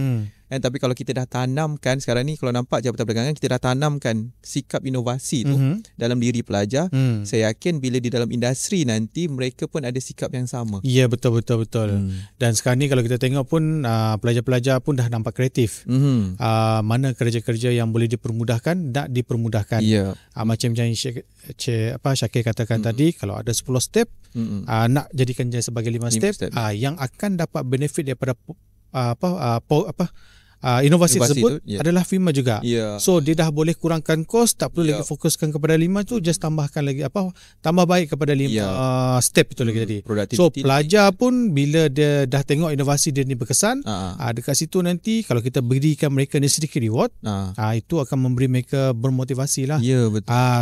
Tapi kalau kita dah tanamkan sekarang ni, kalau nampak Jabatan Perdagangan, kita dah tanamkan sikap inovasi tu dalam diri pelajar, saya yakin bila di dalam industri nanti mereka pun ada sikap yang sama. Ya, betul. Dan sekarang ni kalau kita tengok pun pelajar-pelajar pun dah nampak kreatif. Mana kerja-kerja yang boleh dipermudahkan, nak dipermudahkan. Macam yang Syakir katakan tadi, kalau ada 10 step, nak jadikan dia sebagai 5 step. Yang akan dapat benefit daripada inovasi tersebut adalah firma juga. So dia dah boleh kurangkan kos, tak perlu lagi fokuskan kepada 5 tu, just tambahkan lagi tambah baik kepada 5 step itu lagi tadi. So pelajar pun bila dia dah tengok inovasi dia ni berkesan, dekat situ nanti kalau kita berikan mereka ni sedikit reward, itu akan memberi mereka bermotivasi lah.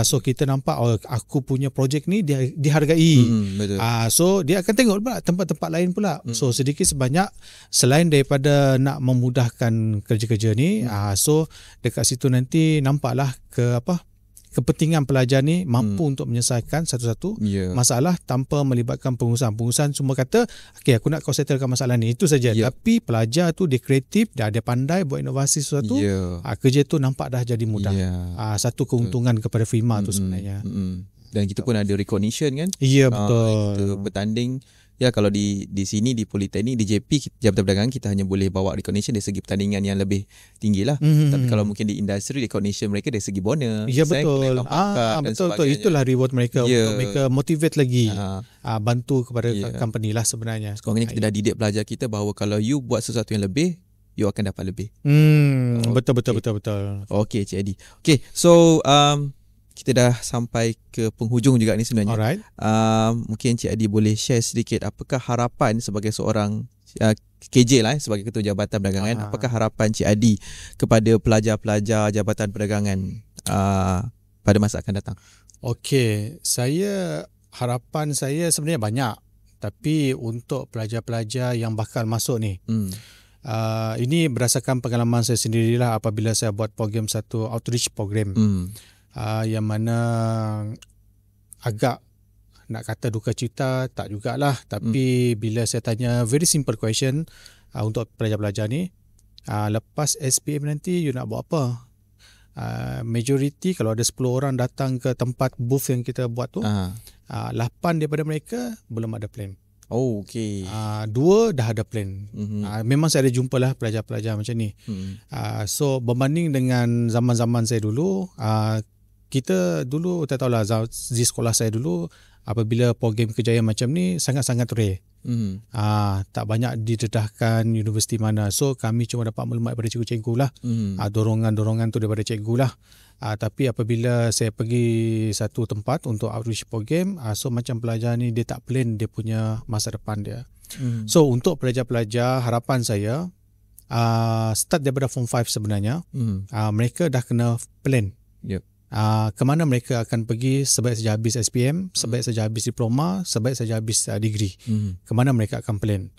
So kita nampak aku punya projek ni dia dihargai. So dia akan tengok pula tempat-tempat lain pula. So sedikit sebanyak, selain daripada nak memudahkan kerja-kerja ni, so dekat situ nanti nampaklah kepentingan pelajar ni mampu untuk menyelesaikan satu-satu masalah tanpa melibatkan pengurusan. Pengurusan cuma kata, okay, aku nak kau settlekan masalah ni, itu saja. Tapi pelajar tu dia kreatif, dia pandai buat inovasi sesuatu, kerja tu nampak dah jadi mudah. Satu keuntungan kepada firma tu sebenarnya. Dan kita pun ada recognition kan. Ya, betul. Kita bertanding. Ya, kalau di sini di Politeknik, di JP Jabatan Perdagangan, kita hanya boleh bawa recognition dari segi pertandingan yang lebih tinggi lah. Tapi kalau mungkin di industri, recognition mereka dari segi bonus. Ya, betul. Betul. Itulah reward mereka untuk mereka motivate lagi, bantu kepada company lah sebenarnya. Sekarang ni kita dah didik pelajar kita bahawa kalau you buat sesuatu yang lebih, you akan dapat lebih. Betul. Okey, Cik Adi. Okey, so kita dah sampai ke penghujung juga ni sebenarnya. Alright. Mungkin Cik Adi boleh share sedikit apakah harapan sebagai seorang KJ lah, sebagai Ketua Jabatan Perdagangan, apakah harapan Cik Adi kepada pelajar-pelajar Jabatan Perdagangan pada masa akan datang? Okey, harapan saya sebenarnya banyak. Tapi untuk pelajar-pelajar yang bakal masuk ni, ini berdasarkan pengalaman saya sendirilah apabila saya buat satu outreach program. Yang mana agak nak kata duka cita, tak jugalah. Tapi bila saya tanya very simple question untuk pelajar-pelajar ni, lepas SPM nanti you nak buat apa? Majority kalau ada 10 orang datang ke tempat booth yang kita buat tu, 8 daripada mereka belum ada plan. Okey. 2 dah ada plan. Memang saya ada jumpalah pelajar-pelajar macam ni. So berbanding dengan zaman-zaman saya dulu, kita dulu, tak tahulah, di sekolah saya dulu, apabila program kejayaan macam ni sangat-sangat rare. Tak banyak didedahkan universiti mana. So kami cuma dapat maklumat daripada cikgu-cikgu lah. Dorongan-dorongan tu daripada cikgu lah. Tapi apabila saya pergi satu tempat untuk outreach program, so macam pelajar ni dia tak plan dia punya masa depan dia. So untuk pelajar-pelajar, harapan saya start daripada form 5 sebenarnya, mereka dah kena plan. Ke mana mereka akan pergi sebaik saja habis SPM, sebaik saja habis diploma, sebaik saja habis degree. Ke mana mereka akan plan.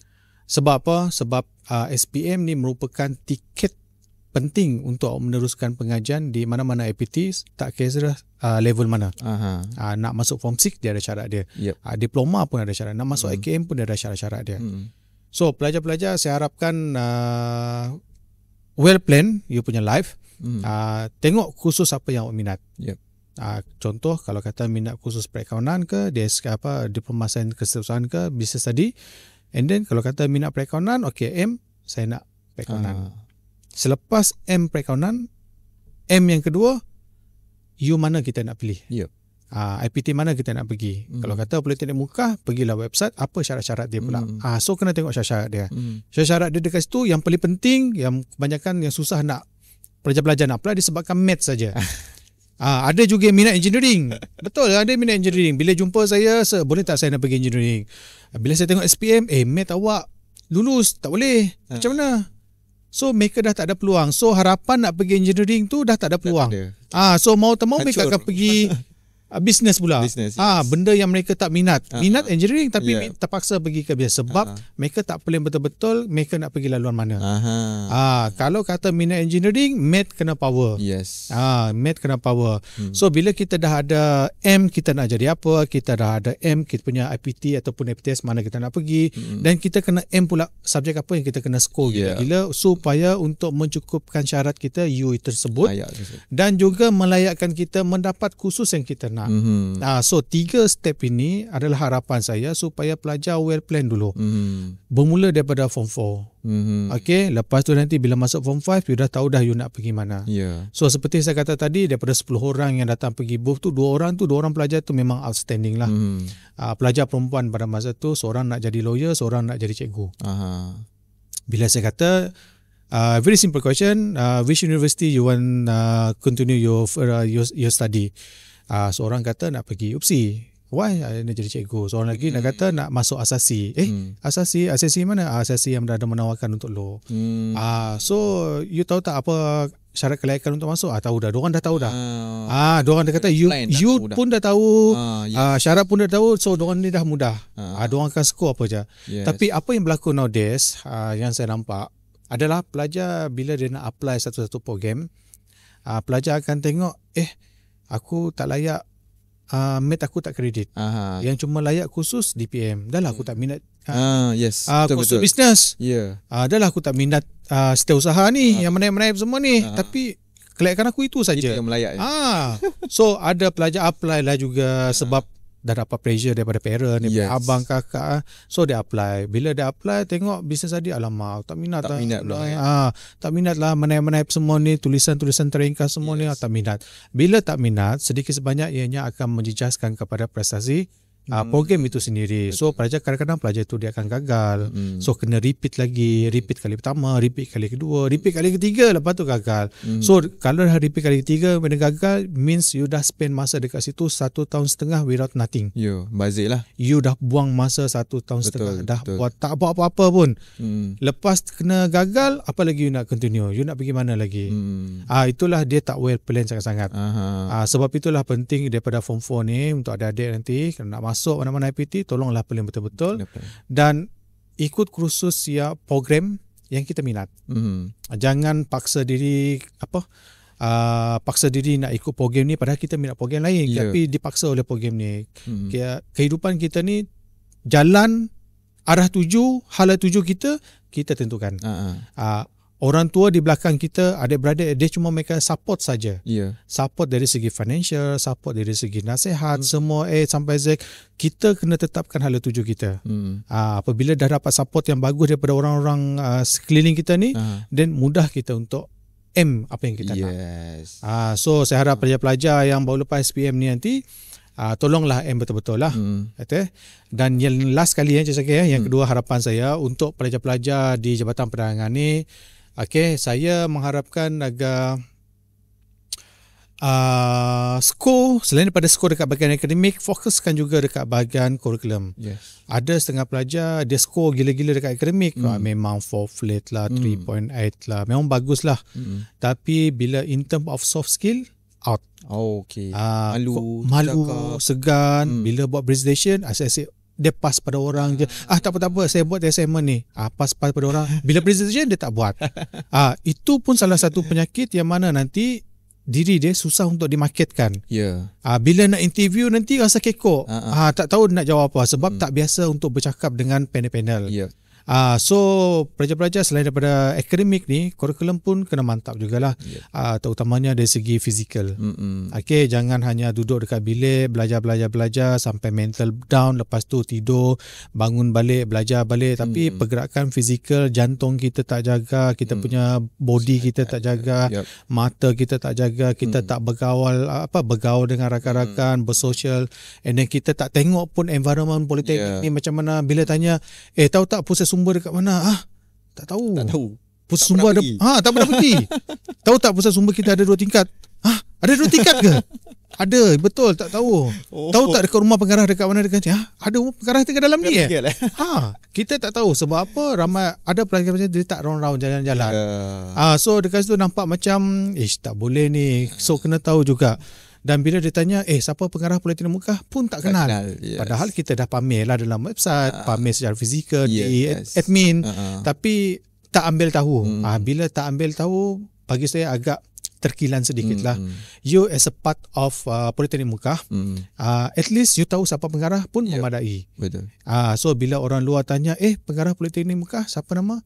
Sebab apa? Sebab SPM ni merupakan tiket penting untuk meneruskan pengajian di mana-mana APT, tak kira level mana. Nak masuk form 6 dia ada syarat dia. Diploma pun ada syarat. Nak masuk IKM pun dia ada syarat-syarat dia. So pelajar-pelajar saya harapkan well plan you punya life. Tengok kursus apa yang awak minat. Contoh kalau kata minat kursus perakaunan ke, diploma sains kesetiausahaan ke, business study. And then kalau kata minat perakaunan, M saya nak perakaunan. Selepas M perakaunan, M yang kedua, you mana kita nak pilih. IPT mana kita nak pergi. Kalau kata Politeknik Muka, pergilah website apa syarat-syarat dia pula. So kena tengok syarat-syarat dia. Syarat dia dekat situ yang paling penting, yang kebanyakan yang susah nak pelajar-pelajar nak apply disebabkan maths saja. Ada juga yang minat engineering. Betul, ada minat engineering. Bila jumpa saya, boleh tak saya nak pergi engineering? Bila saya tengok SPM, maths awak lulus, tak boleh. Macam mana? So mereka dah tak ada peluang. So harapan nak pergi engineering tu dah tak ada peluang. So mau tak mau mereka akan pergi business pula. Benda yang mereka tak minat. Minat engineering tapi terpaksa pergi ke business sebab mereka tak plan betul-betul mereka nak pergi laluan mana. Kalau kata minat engineering, math kena power. Math kena power. So bila kita dah ada M, kita nak jadi apa, kita dah ada M, kita punya IPT ataupun APTS mana kita nak pergi, dan kita kena M pula subjek apa yang kita kena score gila supaya untuk mencukupkan syarat kita U tersebut dan juga melayakkan kita mendapat kursus yang kita nak. So 3 step ini adalah harapan saya supaya pelajar well plan dulu. Bermula daripada form 4. Lepas tu nanti bila masuk form 5 you dah tahu dah you nak pergi mana. So seperti saya kata tadi, daripada 10 orang yang datang pergi booth tu, 2 orang pelajar tu memang outstanding lah. Pelajar perempuan pada masa tu, seorang nak jadi lawyer, seorang nak jadi cikgu. Bila saya kata very simple question, which university you want continue your study? Seorang kata nak pergi UPSI. Why? Nak jadi cikgu. Seorang lagi nak kata nak masuk asasi. Asasi mana? Asasi yang ada menawarkan untuk law. So you tahu tak apa syarat kelayakan untuk masuk? Tahu dah. Diorang dah tahu dah. Diorang dah kata you pun dah tahu. Syarat pun dah tahu. So diorang ni dah mudah. Diorang akan score apa je. Tapi apa yang berlaku nowadays, yang saya nampak adalah pelajar bila dia nak apply satu-satu program, pelajar akan tengok aku tak layak, math aku tak kredit. Yang cuma layak khusus DPM. Dah lah aku tak minat kursus bisnes. Dah lah aku tak minat setiausaha ni, yang menaip-menaip semua ni. Tapi kelayakan aku itu saja. So ada pelajar apply lah juga sebab dah dapat pressure daripada parent, daripada abang, kakak. So dia apply. Bila dia apply, tengok bisnes tadi, alamak tak minat tak minat lah menaip-menaip semua ni, tulisan-tulisan teringkas semua ni, tak minat. Bila tak minat, sedikit sebanyak ianya akan menjejaskan kepada prestasi program itu sendiri. So pelajar kadang-kadang pelajar itu dia akan gagal. So kena repeat lagi, repeat kali pertama, repeat kali kedua, repeat kali ketiga, lepas tu gagal. So kalau dah repeat kali ketiga benda gagal, means you dah spend masa dekat situ 1.5 tahun without nothing. Bazir lah. You dah buang masa 1.5 tahun dah buat tak buat apa-apa pun. Lepas kena gagal, apa lagi you nak continue? You nak pergi mana lagi? Itulah dia tak well plan sangat-sangat. Sebab itulah penting daripada form 4 ni untuk adik-adik nanti kalau nak masuk mana-mana IPT, tolonglah plan betul-betul dan ikut kursus program yang kita minat. Jangan paksa diri paksa diri nak ikut program ni padahal kita minat program lain, tapi dipaksa oleh program ni. Kehidupan kita ni jalan arah tuju, hala tuju kita tentukan. Orang tua di belakang kita, adik-beradik, dia cuma mereka support saja. Support dari segi financial, support dari segi nasihat, semua sampai Z. Kita kena tetapkan hala tuju kita. Apabila dah dapat support yang bagus daripada orang-orang sekeliling kita ni, then mudah kita untuk apa yang kita nak. So saya harap pelajar-pelajar yang baru lepas SPM ni nanti, tolonglah betul-betul lah. Dan yang last kali yang kedua harapan saya untuk pelajar-pelajar di Jabatan Perdagangan ni, saya mengharapkan agar skor, selain daripada skor dekat bahagian akademik, fokuskan juga dekat bahagian kurikulum. Yes. Ada setengah pelajar dia skor gila-gila dekat akademik, memang 4 flat lah, 3.8 lah, memang bagus lah. Tapi bila in term of soft skill, out. Okay. Malu cakap. Segan. Bila buat presentation, asyik dia pass pada orang je. Tak apa, saya buat assignment ni. Pass pada orang. Bila presentation dia tak buat. Itu pun salah satu penyakit yang mana nanti diri dia susah untuk dimarketkan. Bila nak interview nanti rasa kekok. Tak tahu nak jawab apa sebab tak biasa untuk bercakap dengan panel-panel. So pelajar-pelajar selain daripada akademik ni, kurikulum pun kena mantap jugalah. Terutamanya dari segi fizikal. Okay, jangan hanya duduk dekat bilik belajar sampai mental down, lepas tu tidur, bangun balik, belajar balik, tapi pergerakan fizikal, jantung kita tak jaga, kita punya body kita tak jaga, mata kita tak jaga, kita tak bergaul dengan rakan-rakan, bersosial, and then kita tak tengok pun environment politeknik ni macam mana. Bila tanya, tahu tak pusat sumber dekat mana? Tak tahu. Pusat sumber ada tak pernah pergi. Tahu tak pusat sumber kita ada 2 tingkat? Ada 2 tingkat ke? Ada, betul, tak tahu. Tahu tak dekat rumah pengarah dekat mana dekat ni? Ada rumah pengarah dekat dalam ni kita tak tahu sebab apa. Ramai ada pelajar-pelajar dia tak round-round jalan-jalan. So dekat situ nampak macam tak boleh ni. So kena tahu juga. Dan bila dia tanya, siapa pengarah Politeknik Mekah pun tak kenal. Padahal kita dah pamer lah dalam website, pamer secara fizikal, admin, tapi tak ambil tahu. Bila tak ambil tahu, bagi saya agak terkilan sedikit lah. You as a part of Politeknik Mekah, at least you tahu siapa pengarah pun memadai. Betul. So bila orang luar tanya, pengarah Politeknik Mekah siapa nama?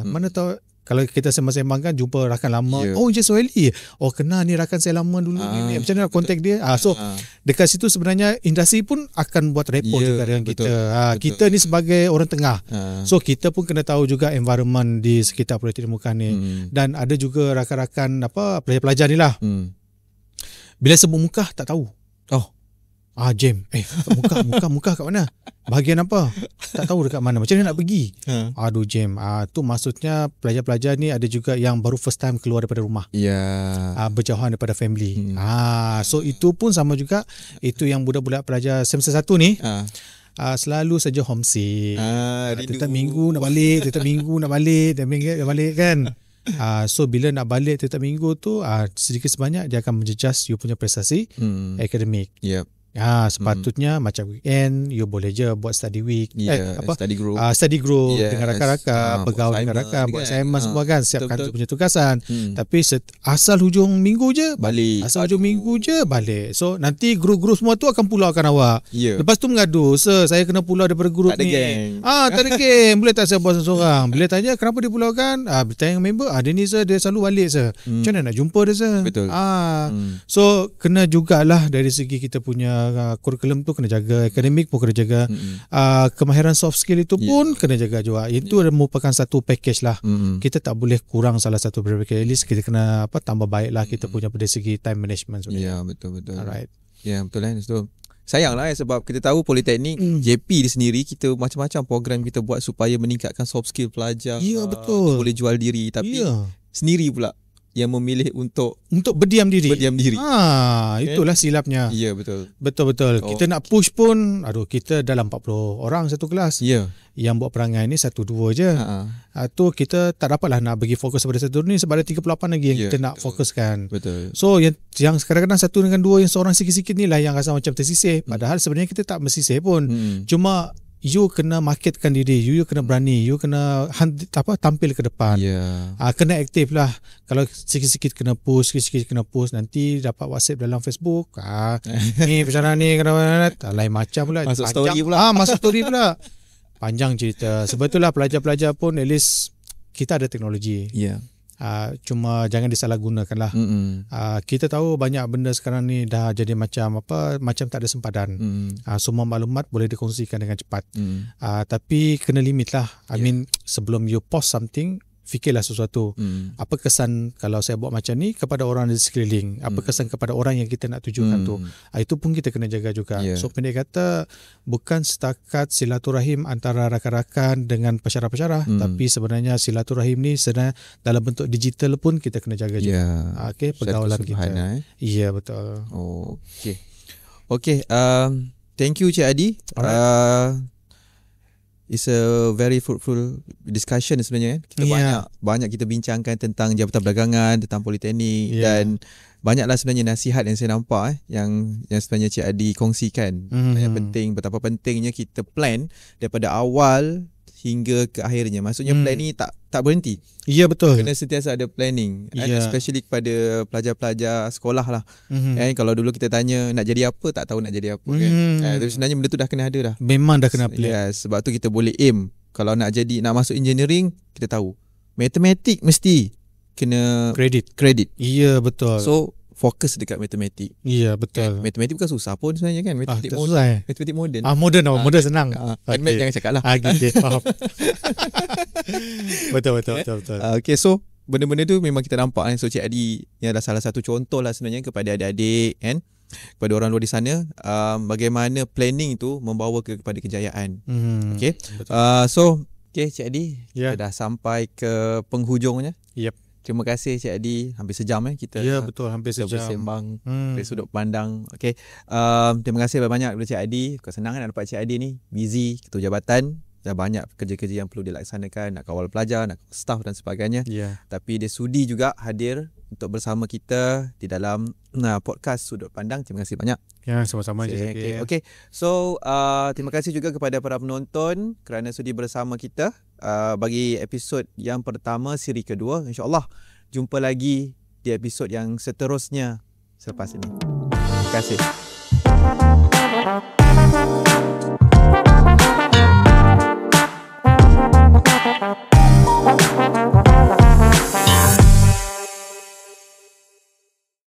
Mana tahu. Kalau kita sembang-sembang kan jumpa rakan lama, Encik Soeli, kenal ni rakan saya lama dulu ni, macam mana kontak dia. So dekat situ sebenarnya industri pun akan buat report juga dengan kita. Kita ni sebagai orang tengah, so kita pun kena tahu juga environment di sekitar Politeknik Mekah ni. Dan ada juga rakan-rakan pelajar-pelajar ni lah, bila sebut Mekah tak tahu. Jam, Mekah kat mana? Bahagian apa? Tak tahu dekat mana. Macam mana nak pergi? Aduh Jam, tu maksudnya pelajar-pelajar ni ada juga yang baru first time keluar daripada rumah. Berjauhan daripada family. So itu pun sama juga. Itu yang budak-budak pelajar semester 1 ni, selalu saja homesick. Tiap minggu nak balik kan. So bila nak balik tiap minggu tu, sedikit sebanyak dia akan menjejas you punya prestasi akademik. Sepatutnya macam weekend you boleh je buat study week, study group dengan rakan-rakan, bergaul dengan rakan, buat assignment semua kan, siapkan tu punya tugasan. Tapi asal hujung minggu je balik. So nanti grup-grup semua tu akan pulaukan awak. Lepas tu mengadu, saya kena pulau daripada grup ni. Tak ada geng. Boleh tak saya buat seorang? Bila tanya kenapa dia pulaukan, bertanya member, dia ni dia selalu balik macam mana nak jumpa dia Betul. So kena jugalah dari segi kita punya kurikulum tu kena jaga, akademik pun kena jaga, kemahiran soft skill itu pun kena jaga juga. Itu merupakan satu package lah. Kita tak boleh kurang salah satu package. At least kita kena tambah baik lah kita punya dari segi time management sebenarnya. Betul. Alright. Betul kan. So sayanglah sebab kita tahu Politeknik JP sendiri kita macam-macam program kita buat supaya meningkatkan soft skill pelajar. Betul. Boleh jual diri, tapi sendiri pula yang memilih untuk berdiam diri. Itulah silapnya. Betul. Kita nak push pun, kita dalam 40 orang satu kelas. Yang buat perangai ni 1-2 je. Tu kita tak dapatlah nak bagi fokus pada satu ni sebab ada 38 lagi yang kita nak fokuskan. So yang kadang-kadang 1 dengan 2 yang seorang sikit-sikit ni lah yang rasa macam tersisih. Padahal sebenarnya kita tak bersisih pun. Cuma you kena marketkan diri, you kena berani, you kena tampil ke depan. Kena aktif lah. Kalau sikit-sikit kena post, nanti dapat WhatsApp dalam Facebook, ni pesanan ni kena lain macam pula. Masuk story pula. Panjang cerita. Sebab itulah pelajar-pelajar pun at least kita ada teknologi. Cuma jangan disalahgunakan lah. Kita tahu banyak benda sekarang ni dah jadi macam tak ada sempadan. Semua maklumat boleh dikongsikan dengan cepat. Tapi kena limit lah. I mean sebelum you post something, fikirlah sesuatu. Apa kesan kalau saya buat macam ni kepada orang di sekeliling? Apa kesan kepada orang yang kita nak tujukan tu? Itu pun kita kena jaga juga. So pendek kata, bukan setakat silaturahim antara rakan-rakan dengan pesyarah-pesyarah, tapi sebenarnya silaturahim ni sebenarnya dalam bentuk digital pun kita kena jaga juga. Okey, pergaulan kita. Ya, betul. Okey, thank you Cik Adi. It's a very fruitful discussion sebenarnya. Kita banyak kita bincangkan tentang Jabatan Perdagangan, tentang politeknik dan banyaklah sebenarnya nasihat yang saya nampak yang sebenarnya Cik Adi kongsikan. Yang penting, betapa pentingnya kita plan daripada awal hingga ke akhirnya. Maksudnya plan ni tak berhenti. Ya, betul. Kena sentiasa ada planning. And especially kepada pelajar-pelajar sekolah lah. Kalau dulu kita tanya nak jadi apa, tak tahu nak jadi apa kan. Tapi sebenarnya benda tu dah kena ada dah. Memang dah kena plan. Sebab tu kita boleh aim. Kalau nak masuk engineering, kita tahu. Matematik mesti kena kredit. Ya, betul. So fokus dekat matematik. Ya, betul. Matematik bukan susah pun sebenarnya kan. Matematik matematik moden. Moden senang. Okay. Jangan cakap lah. Okay, faham. betul. Okay, so benda-benda tu memang kita nampak kan. So Cik Adi ni adalah salah satu contoh lah sebenarnya kepada adik-adik kan, kepada orang luar di sana, bagaimana planning tu membawa kepada kejayaan. Okay. So Cik Adi, kita dah sampai ke penghujungnya. Terima kasih Cik Adi. Hampir sejam kita. Ya, betul, hampir sejam bersembang dari sudut pandang. Okay. Terima kasih banyak kepada Cik Adi. Kesenangan nak dapat Cik Adi ni. Busy, ketua jabatan. Dah banyak kerja-kerja yang perlu dilaksanakan. Nak kawal pelajar, nak kawal staff dan sebagainya. Tapi dia sudi juga hadir untuk bersama kita di dalam podcast Sudut Pandang. Terima kasih banyak. Ya, sama-sama. Okay. So terima kasih juga kepada para penonton kerana sudi bersama kita bagi episod yang pertama siri kedua. InsyaAllah jumpa lagi di episod yang seterusnya selepas ini. Terima kasih.